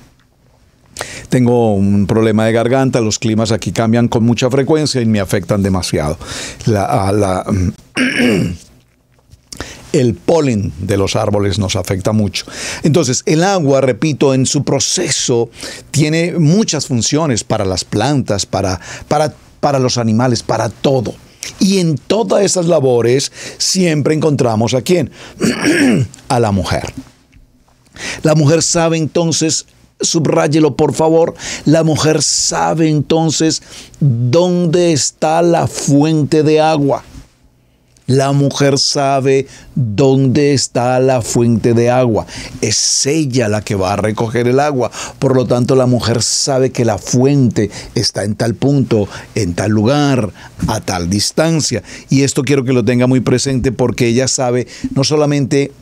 Speaker 2: Tengo un problema de garganta, los climas aquí cambian con mucha frecuencia y me afectan demasiado. El polen de los árboles nos afecta mucho. Entonces, el agua, repito, en su proceso tiene muchas funciones para las plantas, para los animales, para todo. Y en todas esas labores siempre encontramos ¿a quién? A la mujer. La mujer sabe entonces, subráyelo por favor, la mujer sabe entonces dónde está la fuente de agua. La mujer sabe dónde está la fuente de agua. Es ella la que va a recoger el agua. Por lo tanto, la mujer sabe que la fuente está en tal punto, en tal lugar, a tal distancia. Y esto quiero que lo tenga muy presente porque ella sabe no solamente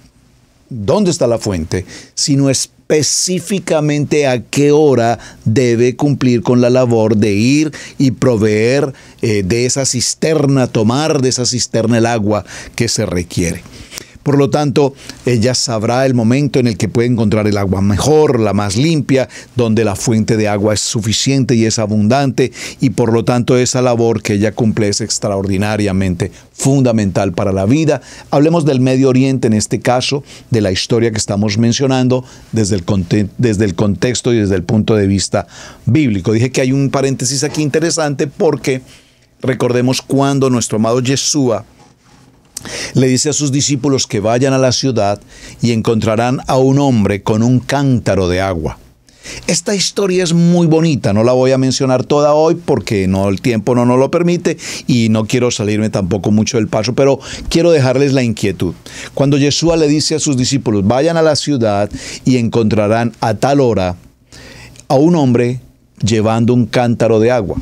Speaker 2: dónde está la fuente, sino específicamente a qué hora debe cumplir con la labor de ir y proveer de esa cisterna, tomar de esa cisterna el agua que se requiere. Por lo tanto, ella sabrá el momento en el que puede encontrar el agua mejor, la más limpia, donde la fuente de agua es suficiente y es abundante, y por lo tanto esa labor que ella cumple es extraordinariamente fundamental para la vida. Hablemos del Medio Oriente en este caso, de la historia que estamos mencionando desde el contexto y desde el punto de vista bíblico. Dije que hay un paréntesis aquí interesante porque recordemos cuando nuestro amado Yeshua le dice a sus discípulos que vayan a la ciudad y encontrarán a un hombre con un cántaro de agua. Esta historia es muy bonita, no la voy a mencionar toda hoy porque el tiempo no nos lo permite y no quiero salirme tampoco mucho del paso, pero quiero dejarles la inquietud. Cuando Yeshua le dice a sus discípulos, vayan a la ciudad y encontrarán a tal hora a un hombre llevando un cántaro de agua.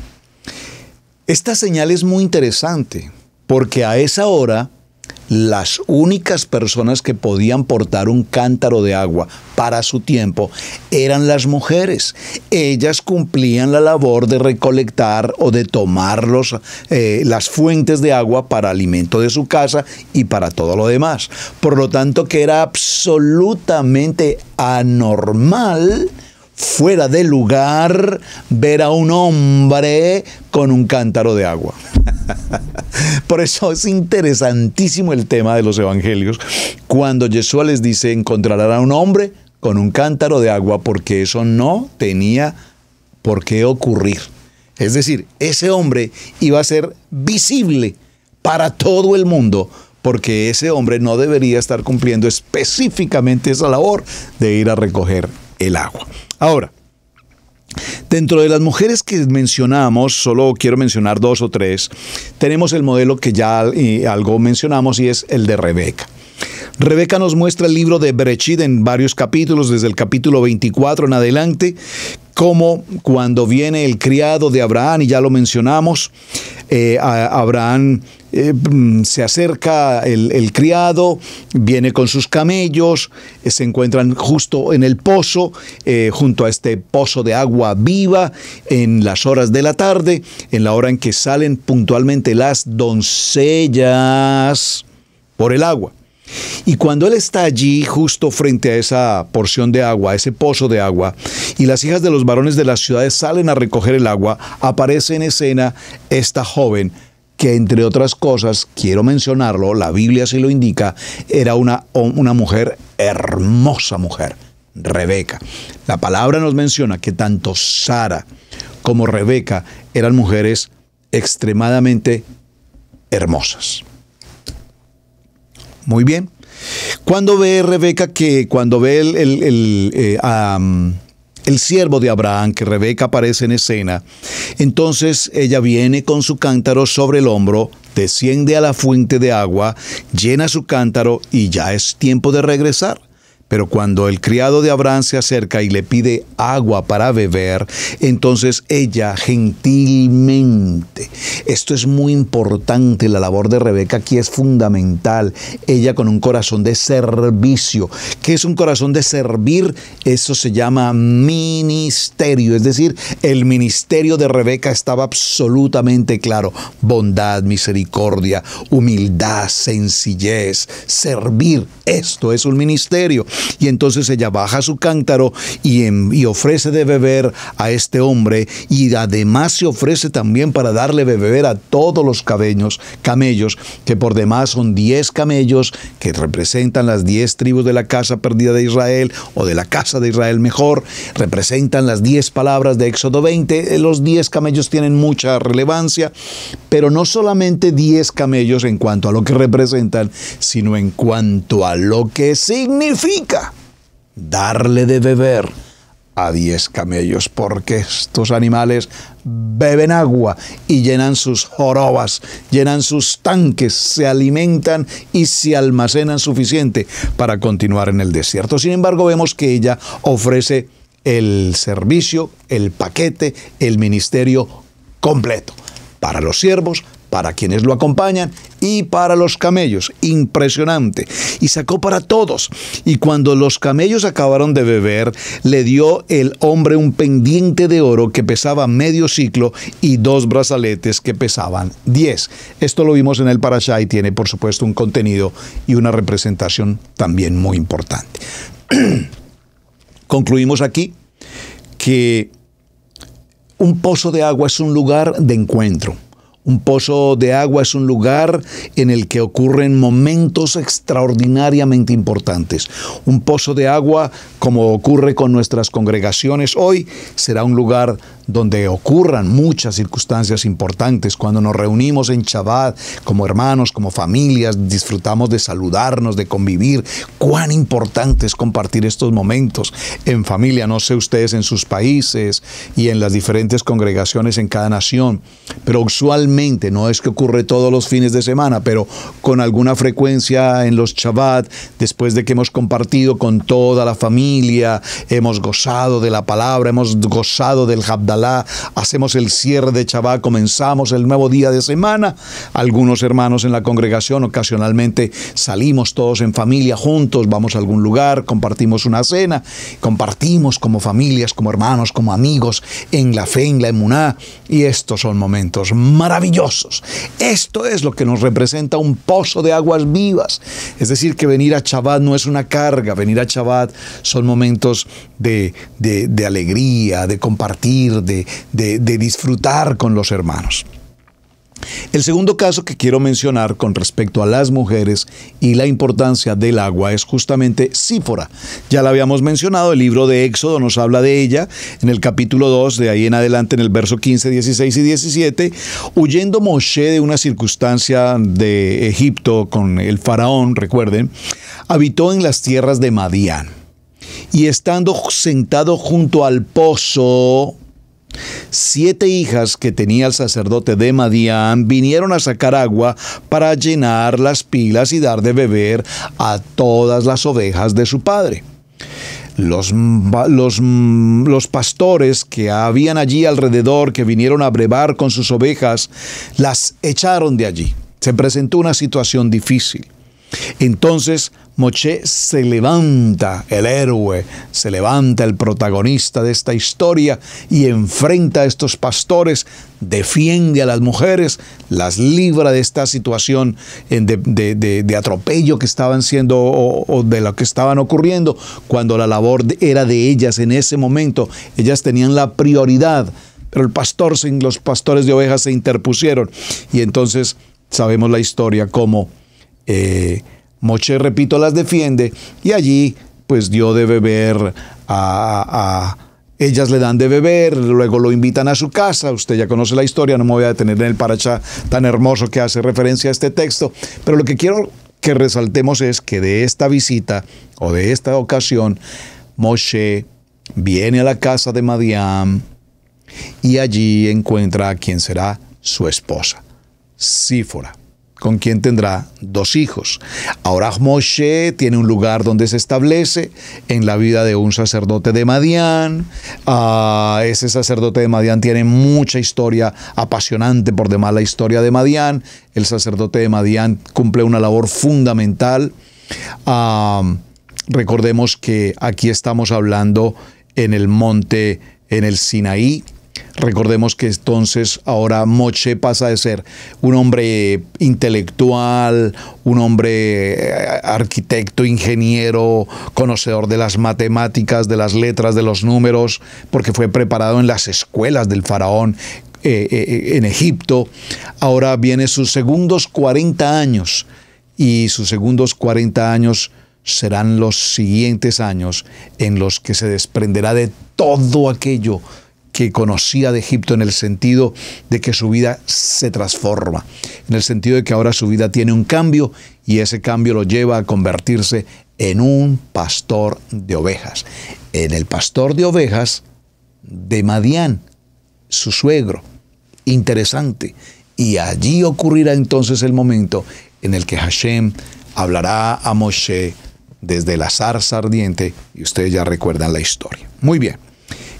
Speaker 2: Esta señal es muy interesante porque a esa hora las únicas personas que podían portar un cántaro de agua para su tiempo eran las mujeres. Ellas cumplían la labor de recolectar o de tomar las fuentes de agua para alimento de su casa y para todo lo demás. Por lo tanto, que era absolutamente anormal, fuera de lugar, ver a un hombre con un cántaro de agua. Por eso es interesantísimo el tema de los evangelios, cuando Yeshua les dice: encontrarán a un hombre con un cántaro de agua, porque eso no tenía por qué ocurrir. Es decir, ese hombre iba a ser visible para todo el mundo, porque ese hombre no debería estar cumpliendo específicamente esa labor de ir a recoger el agua. Ahora, dentro de las mujeres que mencionamos, solo quiero mencionar 2 o 3, tenemos el modelo que ya algo mencionamos, y es el de Rebeca. Rebeca nos muestra el libro de Bereshit en varios capítulos, desde el capítulo 24 en adelante, como cuando viene el criado de Abraham, y ya lo mencionamos, Abraham se acerca, el criado viene con sus camellos, se encuentran justo en el pozo, junto a este pozo de agua viva, en las horas de la tarde, en la hora en que salen puntualmente las doncellas por el agua. Y cuando él está allí, justo frente a esa porción de agua, a ese pozo de agua, y las hijas de los varones de las ciudades salen a recoger el agua, aparece en escena esta joven que, entre otras cosas, quiero mencionarlo, la Biblia así lo indica, era una mujer, hermosa mujer, Rebeca. La palabra nos menciona que tanto Sara como Rebeca eran mujeres extremadamente hermosas. Muy bien. Cuando ve Rebeca cuando ve el siervo de Abraham, que Rebeca aparece en escena, entonces ella viene con su cántaro sobre el hombro, desciende a la fuente de agua, llena su cántaro y ya es tiempo de regresar. Pero cuando el criado de Abraham se acerca y le pide agua para beber, entonces ella gentilmente, esto es muy importante, la labor de Rebeca aquí es fundamental, ella con un corazón de servicio. ¿Qué es un corazón de servir? Eso se llama ministerio, es decir, el ministerio de Rebeca estaba absolutamente claro: bondad, misericordia, humildad, sencillez, servir. Esto es un ministerio. Y entonces ella baja su cántaro y ofrece de beber a este hombre, y además se ofrece también para darle de beber a todos los camellos, que por demás son 10 camellos que representan las 10 tribus de la casa perdida de Israel, o de la casa de Israel mejor, representan las 10 palabras de Éxodo 20. Los 10 camellos tienen mucha relevancia, pero no solamente 10 camellos en cuanto a lo que representan, sino en cuanto a lo que significa darle de beber a 10 camellos, porque estos animales beben agua y llenan sus jorobas, llenan sus tanques, se alimentan y se almacenan suficiente para continuar en el desierto. Sin embargo, vemos que ella ofrece el servicio, el paquete, el ministerio completo para los siervos, para quienes lo acompañan y para los camellos. Impresionante. Y sacó para todos. Y cuando los camellos acabaron de beber, le dio el hombre un pendiente de oro que pesaba medio siclo y 2 brazaletes que pesaban 10. Esto lo vimos en el Parashá y tiene, por supuesto, un contenido y una representación también muy importante. Concluimos aquí que un pozo de agua es un lugar de encuentro. Un pozo de agua es un lugar en el que ocurren momentos extraordinariamente importantes. Un pozo de agua, como ocurre con nuestras congregaciones hoy, será un lugar donde ocurran muchas circunstancias importantes. Cuando nos reunimos en Shabbat como hermanos, como familias, disfrutamos de saludarnos, de convivir. Cuán importante es compartir estos momentos en familia. No sé ustedes en sus países y en las diferentes congregaciones en cada nación, pero usualmente, no es que ocurre todos los fines de semana, pero con alguna frecuencia en los Shabbat, después de que hemos compartido con toda la familia, hemos gozado de la palabra, hemos gozado del Havdalah, Shalá, hacemos el cierre de Shabbat, comenzamos el nuevo día de semana. Algunos hermanos en la congregación ocasionalmente salimos todos en familia juntos, vamos a algún lugar, compartimos una cena, compartimos como familias, como hermanos, como amigos, en la fe, en la emuná, y estos son momentos maravillosos. Esto es lo que nos representa un pozo de aguas vivas. Es decir, que venir a Shabbat no es una carga, venir a Shabbat son momentos de alegría, de compartir, de disfrutar con los hermanos. El segundo caso que quiero mencionar con respecto a las mujeres y la importancia del agua es justamente Sífora. Ya la habíamos mencionado, el libro de Éxodo nos habla de ella en el capítulo 2, de ahí en adelante en el verso 15, 16 y 17. Huyendo Moshe de una circunstancia de Egipto con el faraón, recuerden, habitó en las tierras de Madián. Y estando sentado junto al pozo, 7 hijas que tenía el sacerdote de Madián vinieron a sacar agua para llenar las pilas y dar de beber a todas las ovejas de su padre. Los pastores que habían allí alrededor, que vinieron a brevar con sus ovejas, las echaron de allí. Se presentó una situación difícil. Entonces Moshe se levanta, el héroe, se levanta el protagonista de esta historia y enfrenta a estos pastores, defiende a las mujeres, las libra de esta situación de atropello que estaban siendo o de lo que estaban ocurriendo, cuando la labor era de ellas en ese momento. Ellas tenían la prioridad, pero los pastores de ovejas se interpusieron, y entonces sabemos la historia como Moshe, repito, las defiende, y allí pues dio de beber ellas le dan de beber, luego lo invitan a su casa. Usted ya conoce la historia, no me voy a detener en el parashá tan hermoso que hace referencia a este texto, pero lo que quiero que resaltemos es que de esta visita o de esta ocasión, Moshe viene a la casa de Madián y allí encuentra a quien será su esposa, Sífora, con quien tendrá 2 hijos. Ahora Moshe tiene un lugar donde se establece en la vida de un sacerdote de Madián. Ese sacerdote de Madián tiene mucha historia apasionante, por demás la historia de Madián. El sacerdote de Madián cumple una labor fundamental. Recordemos que aquí estamos hablando en el monte, en el Sinaí. Recordemos que entonces ahora Moshe pasa de ser un hombre intelectual, un hombre arquitecto, ingeniero, conocedor de las matemáticas, de las letras, de los números, porque fue preparado en las escuelas del faraón en Egipto. Ahora viene sus segundos 40 años, y sus segundos 40 años serán los siguientes años en los que se desprenderá de todo aquello que conocía de Egipto, en el sentido de que su vida se transforma, en el sentido de que ahora su vida tiene un cambio, y ese cambio lo lleva a convertirse en un pastor de ovejas, en el pastor de ovejas de Madián, su suegro. Interesante. Y allí ocurrirá entonces el momento en el que Hashem hablará a Moshe desde la zarza ardiente, y ustedes ya recuerdan la historia. Muy bien.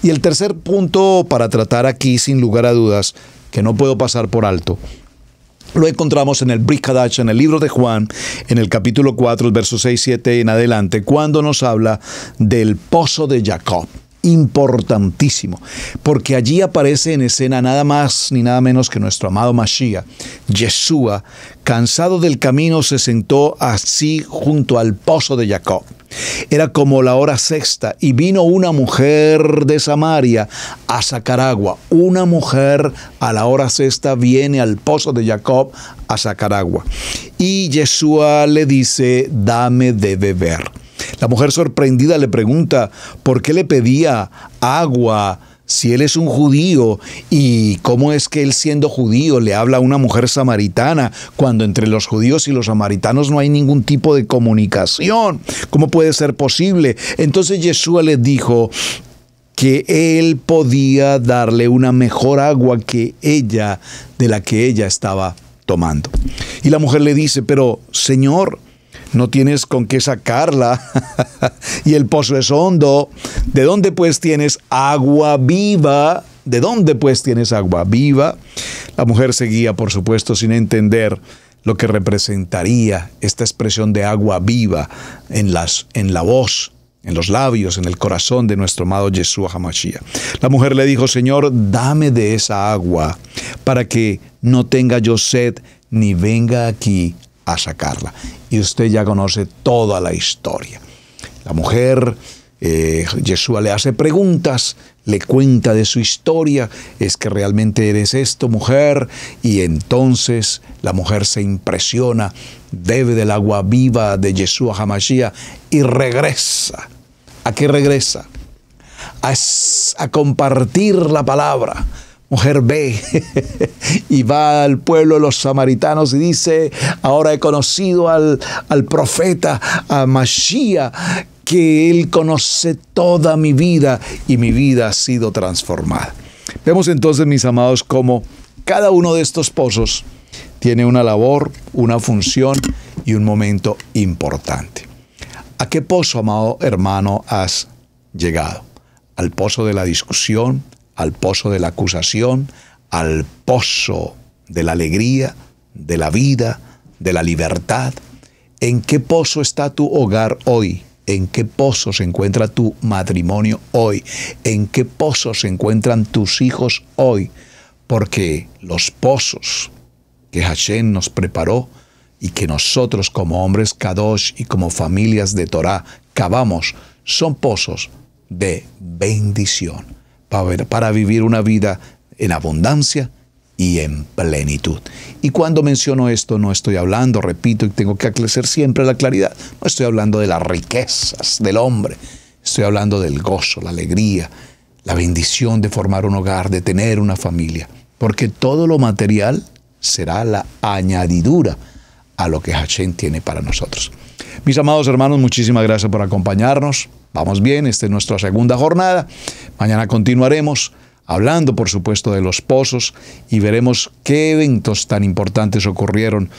Speaker 2: Y el tercer punto para tratar aquí, sin lugar a dudas, que no puedo pasar por alto, lo encontramos en el Brit Hadash, en el libro de Juan, en el capítulo 4, el verso 6, 7 en adelante, cuando nos habla del pozo de Jacob. Importantísimo, porque allí aparece en escena nada más ni nada menos que nuestro amado Mashiach. Yeshua, cansado del camino, se sentó así junto al pozo de Jacob. Era como la hora sexta, y vino una mujer de Samaria a sacar agua. Una mujer a la hora sexta viene al pozo de Jacob a sacar agua. Y Yeshua le dice: dame de beber. La mujer, sorprendida, le pregunta por qué le pedía agua si él es un judío, y cómo es que él, siendo judío, le habla a una mujer samaritana cuando entre los judíos y los samaritanos no hay ningún tipo de comunicación. ¿Cómo puede ser posible? Entonces Yeshua le dijo que él podía darle una mejor agua que ella, de la que ella estaba tomando. Y la mujer le dice: pero Señor, no tienes con qué sacarla y el pozo es hondo. ¿De dónde pues tienes agua viva? ¿De dónde pues tienes agua viva? La mujer seguía, por supuesto, sin entender lo que representaría esta expresión de agua viva en la voz, en los labios, en el corazón de nuestro amado Yeshua HaMashiach. La mujer le dijo: Señor, dame de esa agua para que no tenga yo sed ni venga aquí a sacarla. Y usted ya conoce toda la historia. La mujer, Yeshua le hace preguntas, le cuenta de su historia. ¿Es que realmente eres esto, mujer? Y entonces la mujer se impresiona, bebe del agua viva de Yeshua HaMashiach y regresa. ¿A qué regresa? A compartir la palabra. Mujer ve y va al pueblo de los samaritanos y dice: ahora he conocido al profeta, a Mashiach, que él conoce toda mi vida y mi vida ha sido transformada. Vemos entonces, mis amados, cómo cada uno de estos pozos tiene una labor, una función y un momento importante. ¿A qué pozo, amado hermano, has llegado? ¿Al pozo de la discusión? ¿Al pozo de la acusación? ¿Al pozo de la alegría, de la vida, de la libertad? ¿En qué pozo está tu hogar hoy? ¿En qué pozo se encuentra tu matrimonio hoy? ¿En qué pozo se encuentran tus hijos hoy? Porque los pozos que Hashem nos preparó y que nosotros como hombres Kadosh y como familias de Torah cavamos son pozos de bendición para vivir una vida en abundancia y en plenitud. Y cuando menciono esto, no estoy hablando, repito, y tengo que aclarar siempre la claridad, no estoy hablando de las riquezas del hombre, estoy hablando del gozo, la alegría, la bendición de formar un hogar, de tener una familia, porque todo lo material será la añadidura a lo que Hashem tiene para nosotros. Mis amados hermanos, muchísimas gracias por acompañarnos. Vamos bien, esta es nuestra segunda jornada. Mañana continuaremos hablando, por supuesto, de los pozos y veremos qué eventos tan importantes ocurrieron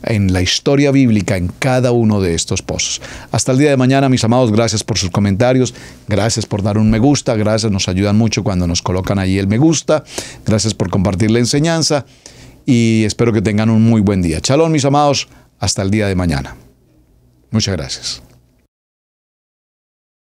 Speaker 2: en la historia bíblica en cada uno de estos pozos. Hasta el día de mañana, mis amados, gracias por sus comentarios, gracias por dar un me gusta, gracias, nos ayudan mucho cuando nos colocan ahí el me gusta, gracias por compartir la enseñanza y espero que tengan un muy buen día. Shalom, mis amados, hasta el día de mañana. Muchas gracias.